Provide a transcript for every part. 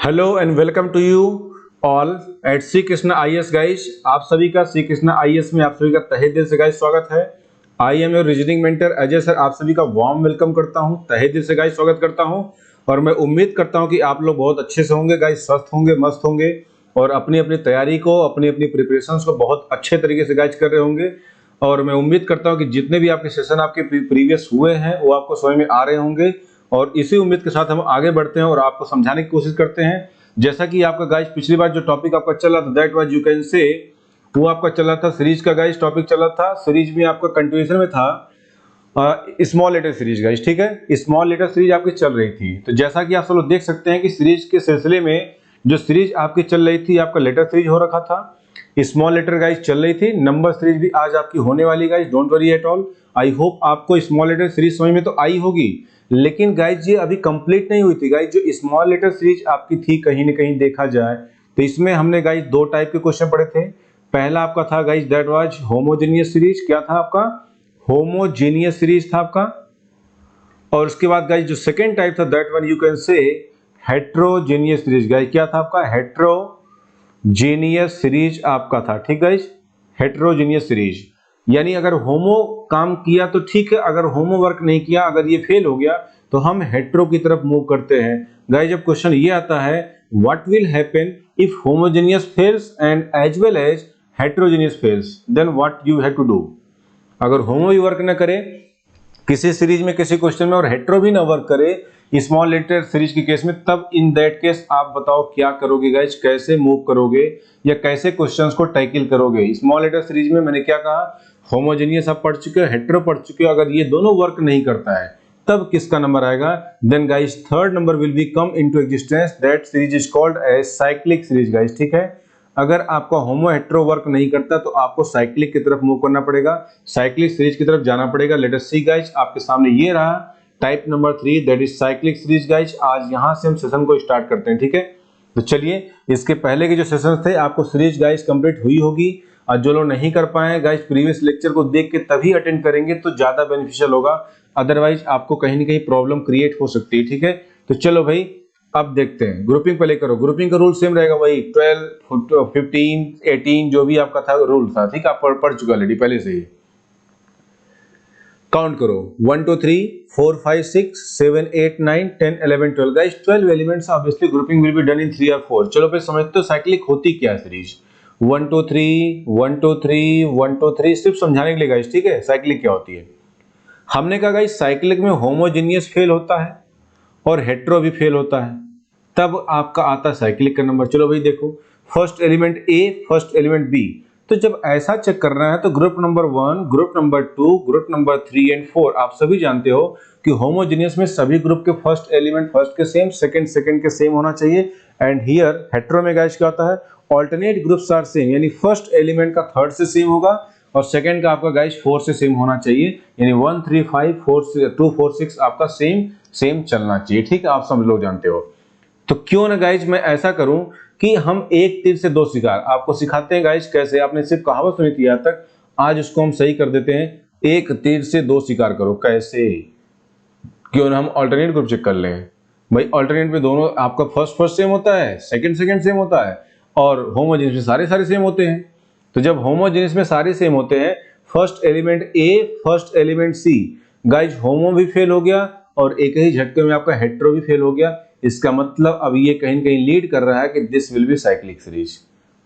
Hello and welcome to you all at Shri Krishna IAS guys. आप सभी का श्री कृष्ण आईएएस में आप सभी का तहे दिल से गाइस स्वागत है। I am your reasoning mentor Ajay sir, आप सभी का वार्म वेलकम करता हूं, तहे दिल से गाइस स्वागत करता हूं। और मैं उम्मीद करता हूं कि आप लोग बहुत अच्छे से होंगे गाइस, स्वस्थ होंगे, मस्त होंगे और अपनी अपनी तैयारी को, अपनी अपनी प्रिपरेशन को बहुत अच्छे तरीके से गाइस कर रहे होंगे। और मैं उम्मीद करता हूं कि जितने भी आपके सेशन आपके प्रीवियस हुए हैं वो आपको समझ में आ रहे होंगे। और इसी उम्मीद के साथ हम आगे बढ़ते हैं और आपको समझाने की कोशिश करते हैं। जैसा कि आपका गाइस पिछली बार जो टॉपिक आपका चला था दैट वाज यू कैन से, वो आपका चला था सीरीज का गाइस, टॉपिक चला था सीरीज में, आपका कंटिन्यूएशन में था स्मॉल लेटर सीरीज गाइस। ठीक है, स्मॉल लेटर सीरीज आपकी चल रही थी। तो जैसा कि आप सब लोग देख सकते हैं कि सीरीज के सिलसिले में जो सीरीज आपकी चल रही थी, आपका लेटर सीरीज हो रखा था, स्मॉल लेटर गाइस चल रही थी, नंबर सीरीज भी आज आपकी होने वाली guys, don't worry at all. I hope आपको स्मॉल लेटर सीरीज समझ में तो आई होगी, लेकिन गाइज ये अभी कंप्लीट नहीं हुई थी गाइज। जो स्मॉल लेटर सीरीज आपकी थी, कहीं ना कहीं देखा जाए तो इसमें हमने गाइज दो टाइप के क्वेश्चन पढ़े थे। पहला आपका था guys that was homogeneous series. क्या था आपका? होमोजेनियस सीरीज था आपका। और उसके बाद गाइज जो सेकेंड टाइप था दैट वन यू कैन से हेट्रोजेनियस सीरीज। गाइज क्या था आपका? हेट्रोजेनियस सीरीज आपका था। ठीक गाइज, हेट्रोजेनियस सीरीज यानी अगर होमो काम किया तो ठीक है, अगर होमो वर्क नहीं किया, अगर ये फेल हो गया तो हम हेट्रो की तरफ मूव करते हैं। गाइस जब क्वेश्चन ये आता है what will happen if homogeneous fails and as well as heterogeneous fails, then what you have to do. अगर होमो भी वर्क ना करे किसी सीरीज में, किसी क्वेश्चन में, और हेट्रो भी ना वर्क करे स्मॉल लेटर सीरीज के केस में, तब इन दैट केस आप बताओ क्या करोगे गाइज, कैसे मूव करोगे या कैसे क्वेश्चंस को टैकल करोगे। स्मॉल लेटर सीरीज में मैंने क्या कहा, होमोजेनियस आप पढ़ चुके हो, हेट्रो पढ़ चुके हो, अगर ये दोनों वर्क नहीं करता है तब किसका नंबर आएगा? Then guys third number will be come into existence, that series is called as cyclic series guys. ठीक है, अगर आपका होमो हेट्रो वर्क नहीं करता तो आपको साइक्लिक की तरफ मूव करना पड़ेगा, साइक्लिक सीरीज की तरफ जाना पड़ेगा। लेट अस सी गाइज, आपके सामने ये रहा type number 3 that is cyclic series guys. आज यहां से हम सेशन को स्टार्ट करते हैं। ठीक है, तो चलिए, इसके पहले के जो सेशन थे आपको सीरीज गाइज कंप्लीट हुई होगी। और जो लोग नहीं कर पाए गाइज प्रीवियस लेक्चर को देख के तभी अटेंड करेंगे तो ज्यादा बेनिफिशियल होगा, अदरवाइज आपको कहीं ना कहीं प्रॉब्लम क्रिएट हो सकती है। ठीक है, तो चलो भाई अब देखते हैं। ग्रुपिंग पहले करो, ग्रुपिंग का रूल सेम रहेगा वही 12, 15, 18 जो भी आपका था रूल था। ठीक है, आप पढ़ चुके ऑलरेडी पहले से ही। काउंट करो 1 2 3 4 5 6 7 8 9 10 11 12 guys 12 elements. Obviously grouping will be done in 3 और 4। चलो फिर समझते हो साइक्लिक होती क्या है सीरीज। 1 2 3 1 2 3 1 2 3 सिर्फ समझाने के लिए गाइस। ठीक है, साइक्लिक क्या होती है हमने कहा गाइस, साइक्लिक में होमोजेनियस फेल होता है और हेट्रो भी फेल होता है, तब आपका आता है साइक्लिक का नंबर। चलो भाई देखो, first element A, first element B, तो जब ऐसा चेक करना है तो group number 1, group number 2, group number 3 and 4 आप सभी जानते हो कि होमोजेनियस में सभी ग्रुप के फर्स्ट एलिमेंट फर्स्ट के सेम, सेकंड सेकंड के सेम होना चाहिए। एंड हियर हेट्रो में गाइस क्या होता है, ऑल्टरनेट ग्रुप्स आर सेम, यानी फर्स्ट एलिमेंट का थर्ड से सेम होगा और सेकंड का आपका गाइस 4 से सेम होना चाहिए, यानी 1 3 5 4 2 4 6 आपका सेम सेम चलना चाहिए। ठीक है, आप सब लोग जानते हो। तो क्यों ना गाइज मैं ऐसा करूं कि हम एक तीर से दो शिकार आपको सिखाते हैं गाइज। कैसे? आपने सिर्फ कहावत सुनी थी आज तक, आज उसको हम सही कर देते हैं। एक तीर से दो शिकार करो। कैसे? क्यों ना हम अल्टरनेट ग्रुप चेक कर लें। भाई अल्टरनेट में दोनों आपका फर्स्ट फर्स्ट सेम होता है, सेकंड सेकंड सेम होता है, और होमोजेनियस में सारे सारे सेम होते हैं। तो जब होमोजेनियस में सारे सेम होते हैं, first element A, first element C, guys होमो भी फेल हो गया और एक ही झटके में आपका हेट्रो भी फेल हो गया। इसका मतलब अब ये कहीं कहीं लीड कर रहा है कि this will be cyclic series.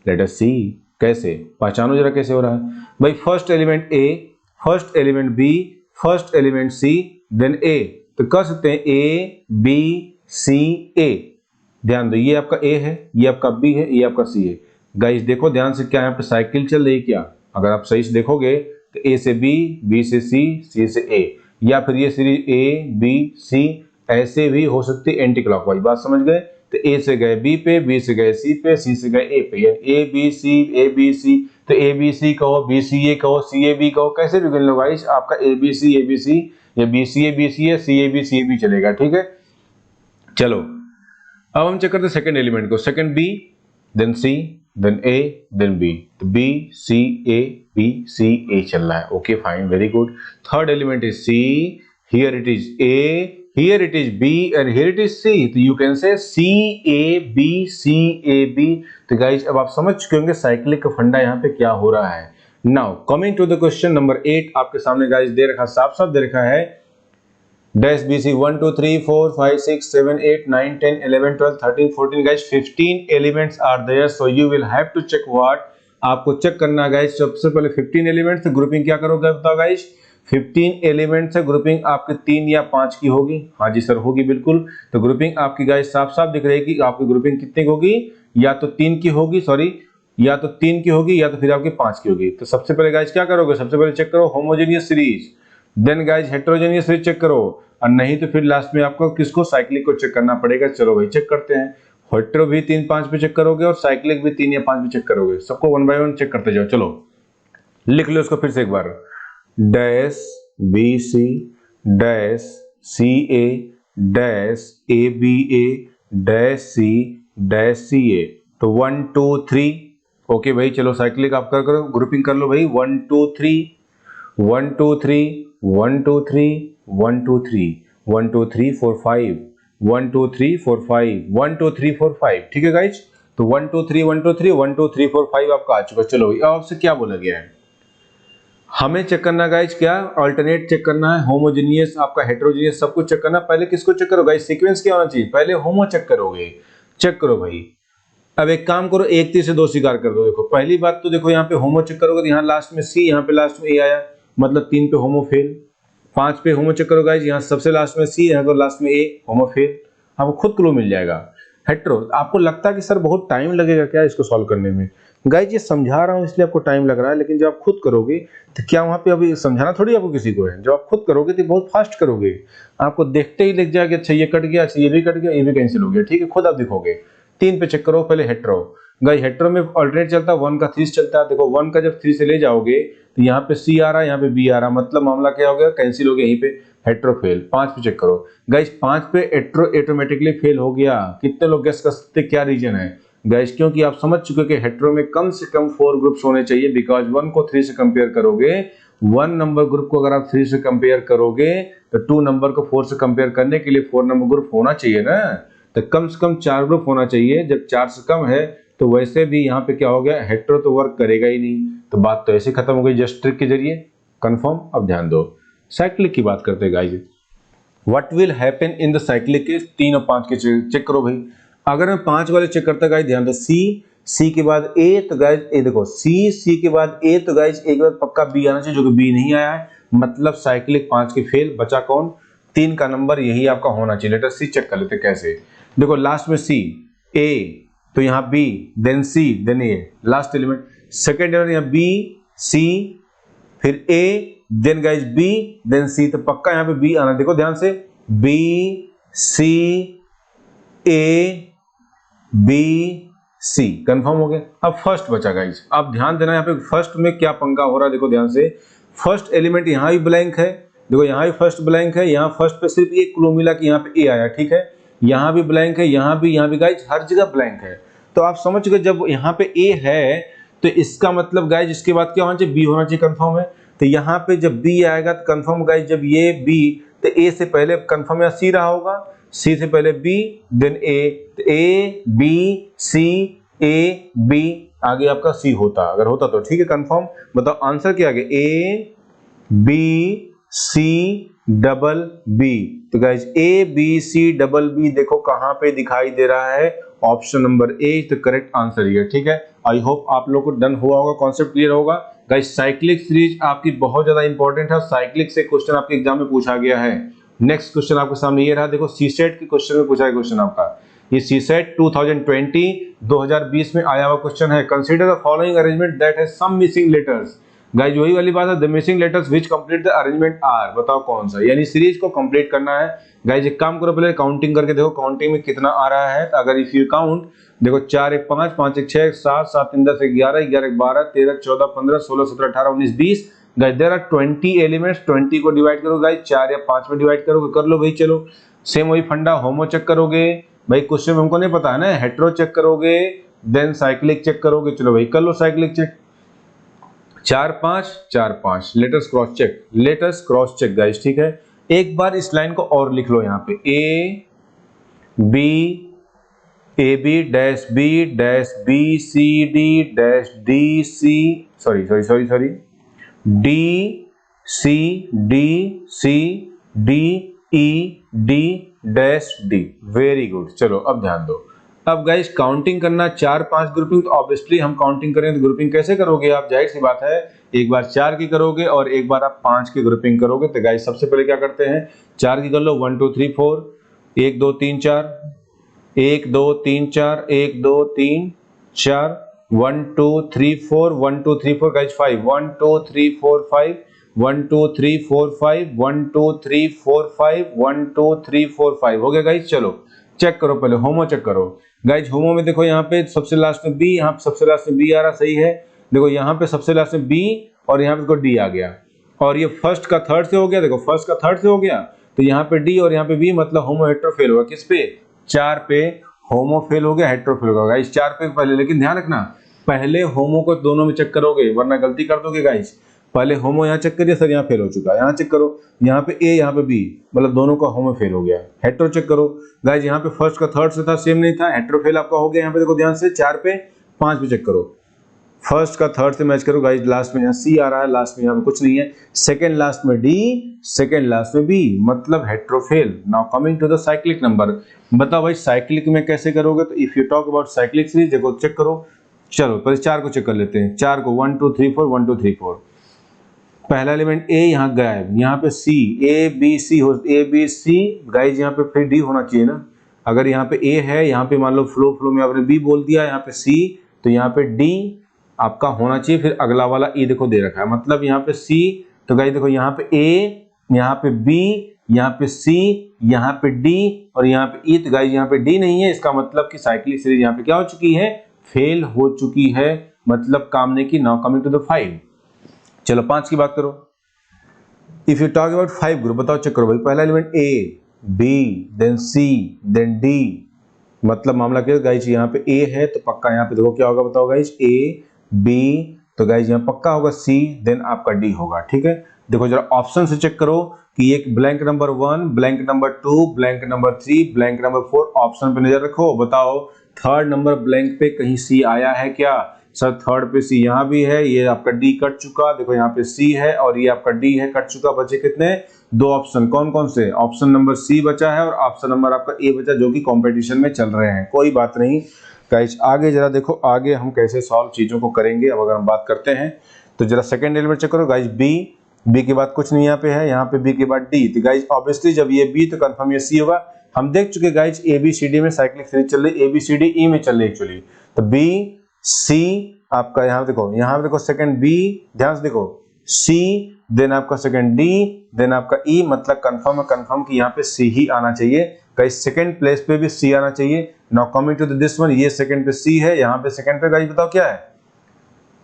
Let us see कैसे, पहचानो जरा कैसे हो रहा है। भाई first element A, first element B, first element C, then A, तो कह सकते हैं ए बी सी ए। ध्यान दो, ये आपका ए है, ये आपका बी है, ये आपका सी है। गाइस देखो ध्यान से, क्या यहाँ पे साइकिल चल रही है क्या? अगर आप सही से देखोगे तो ए से बी, बी से सी, सी से ए, या फिर ये सीरीज ए बी सी ऐसे भी हो सकती है एंटी क्लॉकवाइज। बात समझ गए? तो ए से गए बी पे, बी से गए सी पे, सी से गए ए पे, A B C, A B सी, तो ए बी सी कहो, बी सी ए कहो, सी ए बी कहो, कैसे भी गिन लो गाइस, आपका ए बी सी या B C A C A B चलेगा। ठीक है, चलो अब हम चेक करते हैं सेकंड एलिमेंट को। Second B, then C, then A, then B, तो B C A, B C A चल रहा है। Okay fine, very good. Third element is C, here it is A, here it is B and here it is C, तो you can say CAB CAB। तो guys अब आप समझ चुके होंगे साइक्लिक का फंडा यहाँ पे क्या हो रहा है। Now coming to the question number 8, आपके सामने गाइज दे रखा, साफ साफ दे रखा है dash BC 1 2 3 4 5 6 7 8 9 10 11 12 13 14 guys 15 elements are there, so you will have to check what, आपको चेक करना है गाइज। सबसे पहले 15 एलिमेंट्स से ग्रुपिंग क्या करोगे बताओ गाइज। 15 एलिमेंट से ग्रुपिंग आपकी 3 या 5 की होगी। हाँ जी सर होगी बिल्कुल। तो ग्रुपिंग आपकी गाइज साफ साफ दिख रही है कि आपकी ग्रुपिंग कितनी की होगी, या तो 3 की होगी, सॉरी या तो 3 की होगी या तो फिर आपकी 5 की होगी। तो सबसे पहले गाइज क्या करोगे, सबसे पहले चेक करो homogeneous series, then guys heterogeneous series check करो, और नहीं तो फिर लास्ट में आपको किसको, साइक्लिक को चेक करना पड़ेगा। चलो भाई चेक करते हैं। हेटेरो भी 3 5 पे चेक करोगे और साइक्लिक भी 3 या 5 पे चेक करोगे। सबको 1 बाय 1 चेक करते जाओ। चलो लिख लो इसको फिर से एक बार, dash BC dash CA dash ABA dash C dash CA। तो 1 2 3 ओके भाई। चलो साइक्लिक आप कर करो, ग्रुपिंग कर लो भाई। 1 2 3 1 2 3 1 2 3 1 2 3 1 2 3 4 5 1 2 3 4 5 1 2 3 4 5। ठीक है गाइज। तो 1 2 3 1 2 3 1 2 3 4 5 आपका आ चुका। चलो अब आपसे क्या बोला गया है, हमें चेक करना गाइज क्या, अल्टरनेट चेक करना है, होमोजेनियस आपका हेटेरोजेनियस सब कुछ चेक करना। पहले किसको चेक करो गाइज, सीक्वेंस क्या होना चाहिए, पहले होमो चेक करोगे। चेक करो भाई। अब एक काम करो, 1 3 से 2 स्वीकार कर दो। देखो पहली बात तो देखो यहाँ पे होमो चेक करोगे तो यहाँ लास्ट में C, यहाँ पे लास्ट में A आया, मतलब 3 पे होमो फेल। 5 पे होमो चेक करो गाइज, यहाँ सबसे लास्ट में C, यहाँ तो लास्ट में A, होमो फेल। आपको खुद क्लू मिल जाएगा। हेटेरो, आपको लगता है कि सर बहुत टाइम लगेगा क्या इसको सॉल्व करने में, गाइज ये समझा रहा हूँ इसलिए आपको टाइम लग रहा है, लेकिन जब आप खुद करोगे तो क्या वहां पे अभी समझाना थोड़ी आपको किसी को है। जब आप खुद करोगे तो बहुत फास्ट करोगे, आपको देखते ही लिख जाएगा अच्छा ये कट गया, अच्छा ये भी कट गया, ये भी कैंसिल हो गया। ठीक है, खुद आप दिखोगे। 3 पे चेक करो पहले हेटेरो। गाइस हेटेरो में अल्टरनेट चलता है, 1 का 3 चलता है। देखो 1 का जब 3 से ले जाओगे तो यहाँ पे C आ रहा है, यहाँ पे B आ रहा है, मतलब मामला क्या हो गया, कैंसिल हो गया, यहीं पे हेटेरो फेल। 5 पे चेक करो गाइस, 5 पे हेटेरो ऑटोमेटिकली फेल हो गया। कितने लोग गेस कर सकते क्या रीजन है गाइस, क्योंकि आप समझ चुके कि हेटेरो में कम से कम 4 ग्रुप्स होने चाहिए, बिकॉज 1 को 3 से कंपेयर करोगे, 1 नंबर ग्रुप को अगर आप 3 से कंपेयर करोगे तो 2 नंबर को 4 से कंपेयर करने के लिए 4 नंबर ग्रुप होना चाहिए ना। तो कम से कम 4 ग्रुप होना चाहिए। जब 4 से कम है तो वैसे भी यहाँ पे क्या हो गया, हेटेरो तो वर्क करेगा ही नहीं। तो बात तो ऐसे खत्म हो गई जस्ट ट्रिक के जरिए। कंफर्म। अब ध्यान दो, साइक्लिक की बात करते हैं guys. What will happen in the cyclic के 3 और 5 के चेक करो भाई। अगर मैं 5 वाले चेक करता गाइस, ध्यान दो, C के बाद A, तो गाइस ए देखो C के बाद A, तो गाइस एक बार पक्का B आना चाहिए, जो कि B नहीं आया है, मतलब साइक्लिक 5 के फेल। बचा कौन, 3 का नंबर, यही आपका होना चाहिए। लेटर C चेक कर लेते कैसे। देखो लास्ट में C, A, तो यहाँ B, then C, then A, last element. Second element यहाँ B, C, फिर A, then guys B, then C, तो पक्का यहाँ पे B आना। देखो ध्यान से, B C A B C, confirm हो गया। अब फर्स्ट बचा गाइस, अब ध्यान देना यहाँ पे फर्स्ट में क्या पंगा हो रहा है। देखो ध्यान से, फर्स्ट एलिमेंट यहाँ भी ब्लैंक है, देखो यहाँ भी फर्स्ट ब्लैंक है, यहाँ फर्स्ट पे सिर्फ एक क्लू मिला कि यहाँ पे A आया, ठीक है। यहाँ भी ब्लैंक है, यहाँ भी गाइज हर जगह ब्लैंक है। तो आप समझ गए जब यहाँ पे A है तो इसका मतलब गाइज इसके बाद क्या होना चाहिए, B होना चाहिए, कंफर्म है। तो यहाँ पे जब B आएगा तो कंफर्म गाइज, जब ये B, तो A से पहले कंफर्म या C रहा होगा, C से पहले B, देन A, तो A B C A B, आगे आपका C होता, अगर होता तो ठीक है, कंफर्म। बताओ आंसर क्या आ गया, A B C double B। तो guys A B C double B देखो कहां पे दिखाई दे रहा है, option number A is the correct answer here. ठीक है, आई होप आप लोग को डन हुआ होगा, कॉन्सेप्ट क्लियर होगा। गाइज साइक्लिक सीरीज आपकी बहुत ज्यादा इंपॉर्टेंट है, साइक्लिक से क्वेश्चन आपके एग्जाम में पूछा गया है। नेक्स्ट क्वेश्चन आपके सामने ये रहा, देखो सीसेट के क्वेश्चन में पूछा है क्वेश्चन आपका, ये सीसेट 2020 में आया हुआ क्वेश्चन है। Consider the following arrangement that has some missing letters. Guys वही वाली बात है, the missing letters which complete the arrangement are. बताओ कौन सा, यानी सीरीज को कंप्लीट करना है। गाइज एक काम करो, पहले काउंटिंग करके देखो काउंटिंग में कितना आ रहा है। तो अगर इफ यू काउंट, देखो 4 1 5 5 1 6 7 7 3 10 11 11 12 13 14 15 16 17 18 19 20। गाइज देयर आर 20 एलिमेंट्स, 20 को डिवाइड करो गाइज, 4 या 5 में डिवाइड करोगे, कर लो भाई। चलो सेम वही फंडा, होमो चेक करोगे भाई, क्वेश्चन हमको नहीं पता है ना, हेटेरो चेक करोगे, देन साइक्लिक चेक करोगे। चलो भाई कर लो cyclic check, 4 5 4 5, letters cross check guys, ठीक है। एक बार इस लाइन को और लिख लो यहाँ पे A B dash B C D dash D C sorry D C D E D dash D. Very good. चलो अब ध्यान दो। अब गाइस काउंटिंग करना 4-5 ग्रुपिंग, तो ऑब्वियसली हम काउंटिंग करें तो ग्रुपिंग कैसे करोगे आप? जाहिर सी बात है, एक बार 4 की करोगे और एक बार आप 5 की ग्रुपिंग करोगे। तो गाइस सबसे पहले क्या करते हैं, 4 की कर लो, 1 2 3 4, 1 2 3 4, 1 2 3 4, 1 2 3 4, 1 2 3 4, 1 2 3 4 गाइस 5, 1 2 3 4 5, 1 2 3 4 5, 1 2 3 4 5, 1 2 3 4 5 हो गया गाइस। चलो चेक करो, पहले होमो चेक करो गाइज। होमो में देखो यहाँ पे सबसे लास्ट में बी, यहाँ पे सबसे लास्ट में बी आ रहा, सही है। देखो यहाँ पे सबसे लास्ट में बी और यहाँ पे देखो डी आ गया, और ये फर्स्ट का थर्ड से हो गया, देखो फर्स्ट का थर्ड से हो गया, तो यहाँ पे डी और यहाँ पे बी, मतलब होमो हेट्रो फेल होगा। किस पे? 4 पे होमो फेल हो गया, हेट्रो फेल होगा गाइज 4 पे पहले। लेकिन ध्यान रखना, पहले होमो को दोनों में चेक करोगे वरना गलती कर दोगे गाइज। पहले होमो यहाँ चेक करिए, सर यहाँ फेल हो चुका है, यहाँ चेक करो, यहाँ पे ए यहाँ पे बी, मतलब दोनों का होमो फेल हो गया। हेट्रो चेक करो गाइज, यहाँ पे फर्स्ट का थर्ड से था, सेम नहीं था, हेट्रो फेल आपका हो गया। यहाँ पे देखो ध्यान से, 4 पे 5 पे चेक करो, फर्स्ट का थर्ड से मैच करो गाइज। लास्ट में यहाँ सी आ रहा है, लास्ट में यहाँ पे कुछ नहीं है, सेकंड लास्ट में डी, सेकंड लास्ट में बी, मतलब hetero fail. Now coming to the cyclic number, बताओ भाई साइक्लिक में कैसे करोगे? तो if you talk about cyclic series, देखो चेक करो। चलो पहले 4 को चेक कर लेते हैं, 4 को 1 2 3 4, 1 2 3 4, पहला एलिमेंट ए यहाँ गायब, यहाँ पे सी, ए बी सी हो, ए बी सी गाइज, यहाँ पे फिर डी होना चाहिए ना। अगर यहाँ पे ए है, यहाँ पे मान लो फ्लो में आपने बी बोल दिया, यहाँ पे सी, तो यहाँ पे डी आपका होना चाहिए, फिर अगला वाला ई देखो दे रखा है, मतलब यहाँ पे सी, तो गाइज देखो यहाँ पे ए, यहाँ पे बी, यहाँ पे सी, यहाँ पे डी और यहाँ पे ई, तो गाइज यहाँ पे डी नहीं है, इसका मतलब कि साइक्लिक सीरीज यहाँ पे क्या हो चुकी है? फेल हो चुकी है, मतलब काम नहीं की। Now coming to the 5। चलो 5 की बात करो। If you talk about 5 group, बताओ चेक करो भाई, पहला element A B then C then D, मतलब मामला क्या गाइज, यहाँ पे ए है तो पक्का यहाँ पे देखो क्या होगा, बताओ गाइज, ए बी, तो गाइज यहाँ पक्का होगा सी, देन आपका डी होगा। ठीक है, देखो जरा ऑप्शन से चेक करो कि एक blank number 1, blank number 2, blank number 3, blank number 4, option पे नजर रखो। बताओ थर्ड नंबर ब्लैंक पे कहीं सी आया है क्या? सर थर्ड पे सी यहाँ भी है, ये आपका डी कट चुका, देखो यहाँ पे सी है और ये आपका डी है, कट चुका। बचे कितने? 2 ऑप्शन, कौन कौन से? ऑप्शन नंबर सी बचा है और ऑप्शन नंबर आपका ए बचा, जो कि कंपटीशन में चल रहे हैं। कोई बात नहीं गाइस, आगे जरा देखो, आगे हम कैसे सॉल्व चीजों को करेंगे। अब अगर हम बात करते हैं तो जरा सेकंड एलिमेंट चेक करो गाइस, बी के बाद कुछ नहीं यहाँ पे है, यहाँ पे बी के बाद डी, तो गाइस ऑब्वियसली जब ये बी तो कंफर्म ये सी होगा। हम देख चुके guys A B C D में साइक्लिक सीरीज चल रही, ए बी सी डी ई में चल रही एक्चुअली, तो बी सी आपका यहाँ देखो सेकंड बी, ध्यान से देखो सी, देन आपका सेकंड डी, देन आपका ई, मतलब कंफर्म कि यहाँ पे सी ही आना चाहिए गाइस। सेकंड प्लेस पे भी सी आना चाहिए। Now coming to this one, ये सेकंड पे सी है, यहाँ पे सेकंड पे गाइस बताओ क्या है?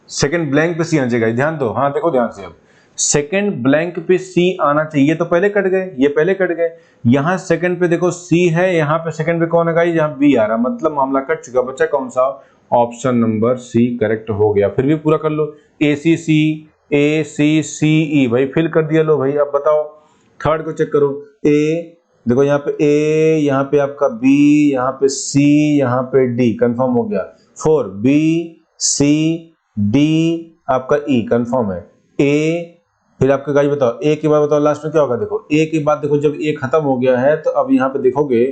सेकंड ब्लैंक पे सी आना चाहिए, ध्यान दो, हाँ देखो ध्यान से, अब सेकंड ब्लैंक पे सी आना चाहिए, तो पहले कट गए, ये पहले कट गए। यहाँ सेकंड पे देखो सी है, यहाँ पे सेकंड पे कौन है गाइस? यहाँ बी आ रहा, मतलब मामला कट चुका। बच्चा कौन सा? ऑप्शन नंबर सी करेक्ट हो गया। फिर भी पूरा कर लो, ए सी सी ई, भाई फिल कर दिया। लो भाई अब बताओ थर्ड को चेक करो, ए देखो यहाँ पे ए, यहाँ पे आपका बी, यहाँ पे सी, यहाँ पे डी, कंफर्म हो गया। 4 बी सी डी आपका ई कंफर्म है। ए, फिर आपका गाइस बताओ ए के बाद बताओ लास्ट में क्या होगा? देखो ए के बाद देखो, जब ए खत्म हो गया है तो अब यहाँ पे देखोगे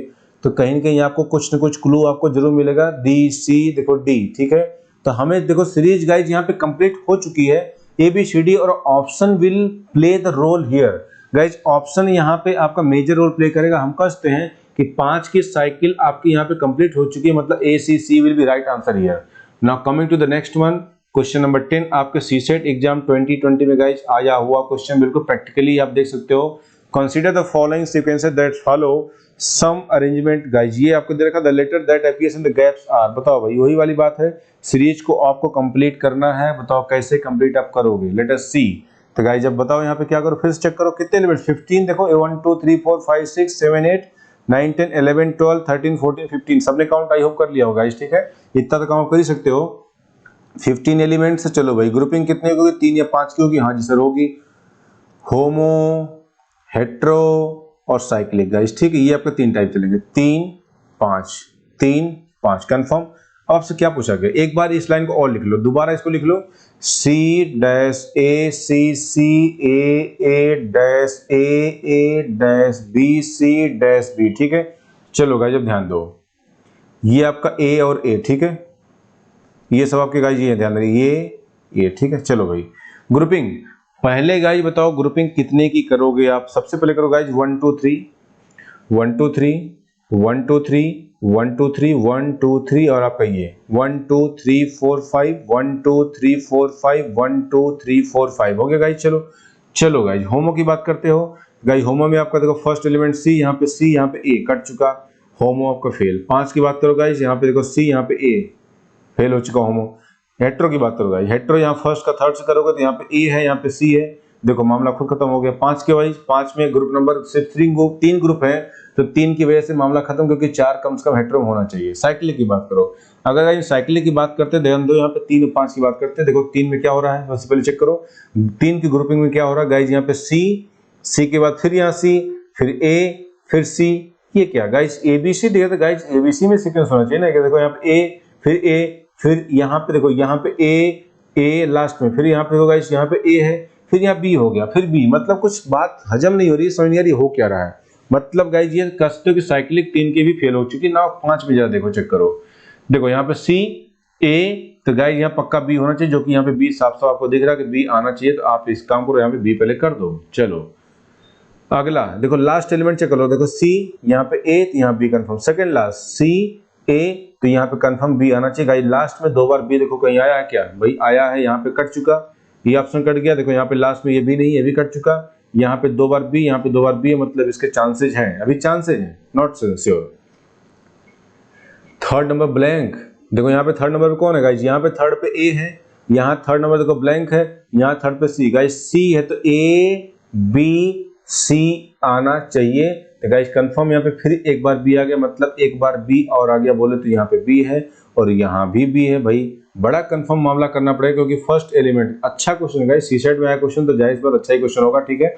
तो कहीं न कहीं आपको कुछ न कुछ क्लू आपको जरूर मिलेगा, डी सी देखो डी। ठीक है, तो हमें देखो सीरीज गाइज यहाँ पे कंप्लीट हो चुकी है, ए बी सी डी, और option will play the role here guys. Option यहाँ पे आपका मेजर रोल प्ले करेगा। हम कहते हैं कि 5 की साइकिल आपकी यहाँ पे कंप्लीट हो चुकी है, मतलब A C C will be right answer here. Now coming to the next one, question number 10, आपके सीसेट एग्जाम 2020 में गाइज आया हुआ क्वेश्चन, बिल्कुल प्रैक्टिकली आप देख सकते हो। Consider the following sequences that follow some arrangement guys, ये आपको दे रखा, the letter that appears in the gaps are. बताओ भाई वही वाली बात है, सीरीज को आपको कंप्लीट करना है, बताओ कैसे कंप्लीट आप करोगे? लेट अस सी। तो गाइज अब बताओ यहाँ पे क्या करो, फिर से चेक करो कितने एलिमेंट, 15 देखो, 1 2 3 4 5 6 7 8 9 10 11 12 13 14 15, सबने काउंट आई होप कर लिया होगा गाइज। ठीक है, इतना तो काउंट कर ही सकते हो, 15 एलिमेंट से। चलो भाई ग्रुपिंग कितने होगी, 3 या 5 की होगी? हाँ जी सर होगी। होमो हेट्रो और साइक्लिक गाइस, ठीक है। ये आपके 3 टाइप चलेंगे, 3 5 3 5 कंफर्म। अब आपसे क्या पूछा गया, एक बार इस लाइन को और लिख लो, दोबारा इसको लिख लो, C dash A C C A dash A dash B C dash B, ठीक है। चलो गाइस अब ध्यान दो, ये आपका A और A, ठीक है, ये सब आपके गाइस ये ध्यान रखिए, ये ठीक है। चलो भाई ग्रुपिंग, पहले गाइस बताओ ग्रुपिंग कितने की करोगे आप। सबसे पहले करो गाइस 1 2 3 1 2 3 1 2 3 1 2 3 1 2 3 और आपका ये 1 2 3 4 5 1 2 3 4 5 1 2 3 4 5 हो गया गाइस। चलो चलो गाइस होमो की बात करते हो गाइस। होमो में आपका देखो फर्स्ट एलिमेंट C, यहाँ पे C, यहाँ पे A कट चुका, होमो आपका फेल। 5 की बात करो गाइस, यहाँ पे देखो C, यहाँ पे A फेल हो चुका होमो। हेट्रो की बात करो गाइस, हेट्रो यहाँ फर्स्ट का थर्ड से करोगे तो यहाँ पे A है, यहाँ पे C है, देखो मामला खुद खत्म हो गया। 5 के वाइज, 5 में ग्रुप नंबर सिर्फ 3 ग्रुप है तो 3 की वजह से मामला खत्म, क्योंकि 4 कम से कम हेट्रो होना चाहिए। साइक्लिक की बात करो, अगर गाइस साइक्लिक की बात करते हैं, ध्यान दो यहाँ पे 3 और 5 की बात करते हैं, देखो 3 में क्या हो रहा है सबसे पहले चेक करो, 3 की ग्रुपिंग में क्या हो रहा है गाइस, यहाँ पे C के बाद फिर यहाँ C, फिर A, फिर C, ये क्या गाइस ABC दिया था गाइस, ABC में सीक्वेंस होना चाहिए ना। देखो यहाँ पे A, फिर A, फिर यहाँ पे देखो यहाँ पे A लास्ट में, फिर यहाँ पे देखो गाइस यहाँ पे A है, फिर यहाँ B हो गया, फिर B, मतलब कुछ बात हजम नहीं हो रही है, समझ नहीं आ रही हो क्या रहा है। मतलब गाइस ये कष्टों की साइक्लिक 3 के भी फेल हो चुकी ना। 5 में जरा देखो चेक करो, देखो यहाँ पे C A, तो गाइस यहाँ पक्का B होना चाहिए, जो कि यहाँ पे B साफ साफ आपको दिख रहा है कि B आना चाहिए, तो आप इस काम को यहाँ पे B पहले कर दो। चलो अगला देखो लास्ट एलिमेंट चेक करो, देखो C यहाँ पे A, तो यहाँ B confirm. Second last C A, तो यहाँ पे कंफर्म B आना चाहिए गाइस। लास्ट में 2 बार B देखो कहीं आया है क्या भाई, आया है, यहाँ पे कट चुका, ये ऑप्शन कट गया। देखो यहाँ पे लास्ट में ये भी नहीं, ये भी कट चुका, यहाँ पे 2 बार B, यहाँ पे 2 बार B है, मतलब इसके चांसेस हैं, अभी चांसेस हैं, not sure. Third number blank, देखो यहाँ पे थर्ड नंबर पे कौन है गाइस, यहाँ पे थर्ड पे A है, यहाँ थर्ड नंबर देखो ब्लैंक है, यहाँ थर्ड पे C, गाइस C है तो A B C आना चाहिए। तो गाइस कंफर्म यहाँ पे फिर एक बार B आ गया, मतलब एक बार B और आ गया बोले तो यहाँ पे B है और यहाँ भी B है। भाई बड़ा कंफर्म मामला करना पड़ेगा, क्योंकि फर्स्ट एलिमेंट अच्छा क्वेश्चन है गाइस, C-सेट में आया क्वेश्चन तो जाहिर बात अच्छा ही क्वेश्चन होगा, ठीक है।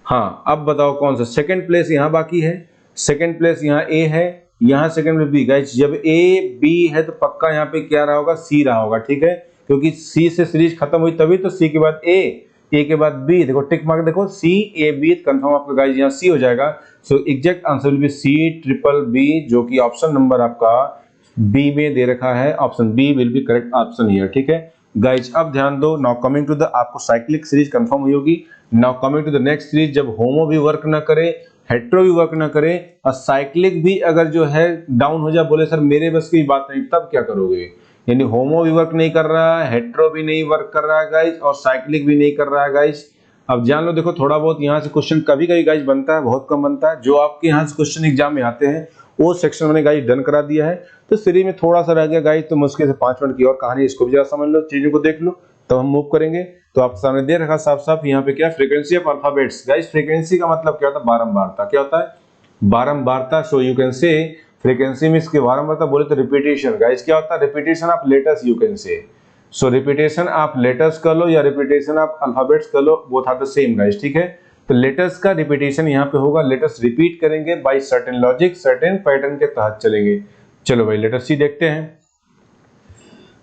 हाँ अब बताओ कौन सा सेकंड प्लेस यहाँ बाकी है, सेकंड प्लेस यहाँ A है, यहाँ सेकंड में B। गाइस जब A B है तो पक्का यहाँ पे क्या रहा होगा, C रहा होगा, ठीक है, क्योंकि C से सीरीज खत्म हुई तभी तो C के बाद A के बाद B, देखो टिक मार्क देखो C A B, कंफर्म आपका गाइस यहाँ C हो जाएगा। So exact answer will B C BBB, जो कि ऑप्शन नंबर आपका B में दे रखा है, option B will be correct option here, ठीक है गाइस। अब ध्यान दो, नाउ कमिंग टू द, आपको साइक्लिक सीरीज कंफर्म हुई होगी। Now coming to the next series, जब होमो भी वर्क ना करे, हेट्रो भी वर्क ना करे और साइक्लिक भी अगर जो है डाउन हो जाए, बोले सर मेरे बस की बात नहीं, तब क्या करोगे। यानी होमो भी वर्क नहीं कर रहा है, हेट्रो भी नहीं वर्क कर रहा है गाइस, और साइक्लिक भी नहीं कर रहा है गाइस। अब जान लो, देखो थोड़ा बहुत यहाँ से क्वेश्चन कभी कभी गाइस बनता है, बहुत कम बनता है। जो आपके यहाँ से क्वेश्चन एग्जाम में आते हैं वो सेक्शन मैंने गाइस डन करा दिया है, तो सीरीज में थोड़ा सा रह गया गाइस, तो मुश्किल से 5 मिनट की और कहानी, इसको भी जरा समझ लो, चीजों को देख लो, तब हम मूव करेंगे। तो आपके सामने दे रखा साफ साफ यहाँ पे क्या, frequency of alphabets. Guys frequency का मतलब क्या होता है, बारंबारता। क्या होता है, बारंबारता। So you can say frequency means की बारंबारता, बोले तो रिपीटेशन। गाइस क्या होता है, repetition of letters you can say. So repetition of letters कर लो या रिपीटेशन ऑफ अल्फाबेट्स कर लो, both are the same guys, ठीक है। तो लेटर्स का रिपीटेशन यहाँ पे होगा, लेटर्स रिपीट करेंगे by certain logic, certain pattern के तहत चलेंगे। चलो भाई लेटर सी देखते हैं।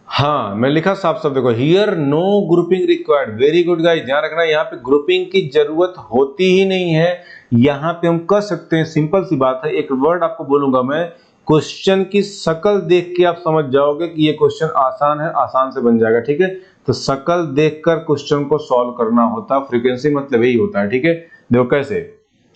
हाँ मैं लिखा साफ साफ देखो, here no grouping required. Very good guys, ध्यान रखना यहाँ पे ग्रुपिंग की जरूरत होती ही नहीं है। यहाँ पे हम कर सकते हैं, सिंपल सी बात है। एक वर्ड आपको बोलूंगा मैं, क्वेश्चन की शक्ल देख के आप समझ जाओगे कि ये क्वेश्चन आसान है, आसान से बन जाएगा, ठीक है। तो शक्ल देखकर क्वेश्चन को सॉल्व करना होता है, फ्रीक्वेंसी मतलब यही होता है, ठीक है। देखो कैसे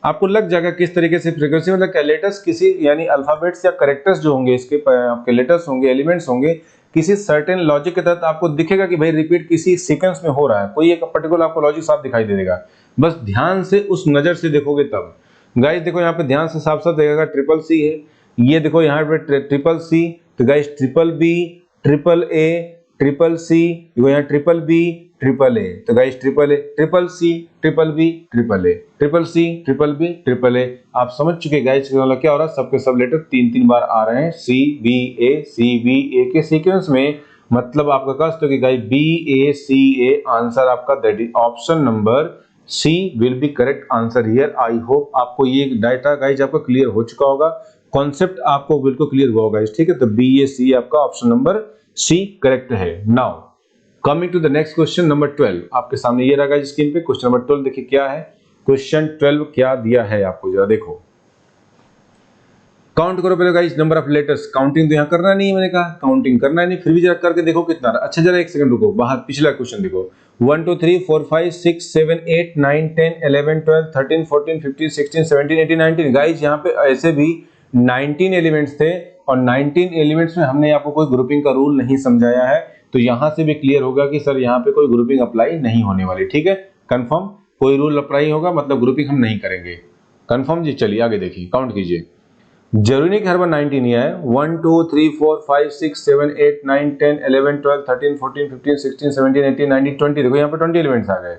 आपको लग जाएगा किस तरीके से फ्रीक्वेंसी मतलब क्या, लेटर्स किसी यानी अल्फाबेट्स या कैरेक्टर्स जो होंगे, इसके आपके लेटर्स होंगे, एलिमेंट्स होंगे, किसी सर्टेन लॉजिक के तहत आपको दिखेगा कि भाई रिपीट किसी सीक्वेंस में हो रहा है, कोई एक पर्टिकुलर आपको लॉजिक साफ दिखाई दे देगा। बस ध्यान से उस नजर से देखोगे तब। गाइस देखो यहाँ पे ध्यान से साफ साफ देखेगा, ट्रिपल सी है, ये देखो यहाँ पे ट्रिपल सी, तो guys triple B, triple A, triple C, देखो यहाँ ट्रिपल बी, ट्रिपल ए, तो guys triple A, triple C, triple B, triple A, triple C, triple B, triple A. आप समझ चुके गाइस मतलब क्या हो रहा है, सबके सब लेटर 3-3 बार आ रहे हैं, सी बी ए के सीक्वेंस में। मतलब आपका कष्ट हो कि guys B A C A, answer आपका that is option number C will be correct answer here. I hope आपको ये डाटा गाइज आपका क्लियर हो चुका होगा, कॉन्सेप्ट आपको बिल्कुल क्लियर हुआ होगा, ठीक है। तो बी ए सी आपका ऑप्शन नंबर सी करेक्ट है। Now coming to the next question number 12, आपके सामने ये रहा स्क्रीन पे क्वेश्चन नंबर 12। देखिए क्या है क्वेश्चन 12, क्या दिया है आपको, जरा देखो। काउंट करो पहले guys number of letters. Counting तो यहाँ करना नहीं है, मैंने कहा काउंटिंग करना नहीं, फिर भी जरा करके देखो कितना। अच्छा जरा एक सेकंड रुको, बाहर पिछला क्वेश्चन देखो। 1 2 3 4 5 6 7 8 9 10 11 12 13 14 15 16 17 18 19 गाइस यहाँ पे ऐसे भी 19 एलिमेंट्स थे, और 19 एलिमेंट्स में हमने आपको कोई ग्रुपिंग का रूल नहीं समझाया है, तो यहाँ से भी क्लियर होगा कि सर यहाँ पे कोई ग्रुपिंग अप्लाई नहीं होने वाली, ठीक है। कंफर्म, कोई रूल अप्लाई होगा मतलब ग्रुपिंग हम नहीं करेंगे, कंफर्म जी। चलिए आगे देखिए, काउंट कीजिए। जरूरी नहीं कि हर बार 19 ही है। 1 2 3 4 5 6 7 8 9 10 11 12 13 14 15 16 17 18 19 20, देखो यहाँ पे 20 एलिमेंट्स आ गए।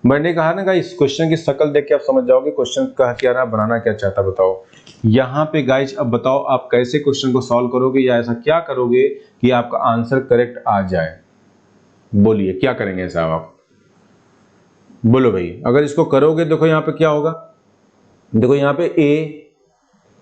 मैंने कहा ना गाइस क्वेश्चन की शक्ल देख के आप समझ जाओगे क्वेश्चन का क्या रहा, बनाना क्या चाहता बताओ। यहाँ पे गाइस अब बताओ आप कैसे क्वेश्चन को सॉल्व करोगे, या ऐसा क्या करोगे कि आपका आंसर करेक्ट आ जाए। बोलिए क्या करेंगे साहब आप, बोलो भाई। अगर इसको करोगे देखो यहाँ पे क्या होगा, देखो यहाँ पे ए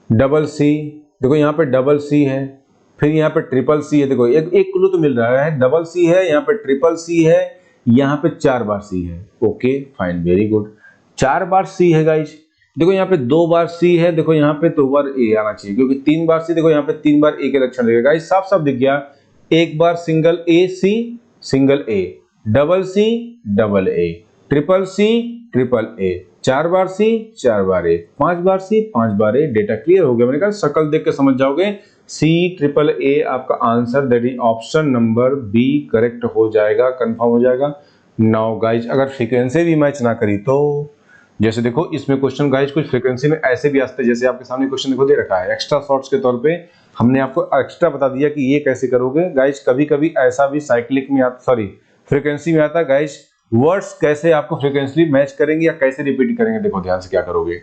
डबल सी, देखो यहाँ पे डबल सी है, फिर यहाँ पे ट्रिपल सी है। देखो एक क्लू तो मिल रहा है, डबल सी है, यहाँ पे ट्रिपल सी है, यहाँ पे 4 बार सी है। Okay fine, very good. 4 बार सी है गाइज, देखो यहाँ पे 2 बार सी है, देखो यहाँ पे 2 बार ए आना चाहिए, क्योंकि 3 बार सी, देखो यहाँ पे 3 बार ए के लक्षण रहेगा गाइज, साफ साफ दिख गया। एक बार single A C, single A, double C, double A, triple C, triple A, 4 बार सी, 4 बार ए, 5 बार सी, 5 बार ए। डेटा क्लियर हो गया, मैंने कहा शक्ल देख के समझ जाओगे। सी ट्रिपल ए आपका answer, that is option number B correct हो जाएगा, कंफर्म हो जाएगा। नाउ गाइज अगर फ्रीक्वेंसी भी मैच ना करी तो, जैसे देखो इसमें क्वेश्चन गाइज कुछ फ्रीक्वेंसी में ऐसे भी आते हैं, जैसे आपके सामने क्वेश्चन देखो दे रखा है, एक्स्ट्रा शॉर्ट्स के तौर पे हमने आपको एक्स्ट्रा बता दिया कि ये कैसे करोगे गाइज। कभी कभी ऐसा भी साइक्लिक में आता, सॉरी फ्रीक्वेंसी में आता है गाइज, वर्ड्स कैसे आपको फ्रीक्वेंसी मैच करेंगे या कैसे रिपीट करेंगे। देखो ध्यान से क्या करोगे,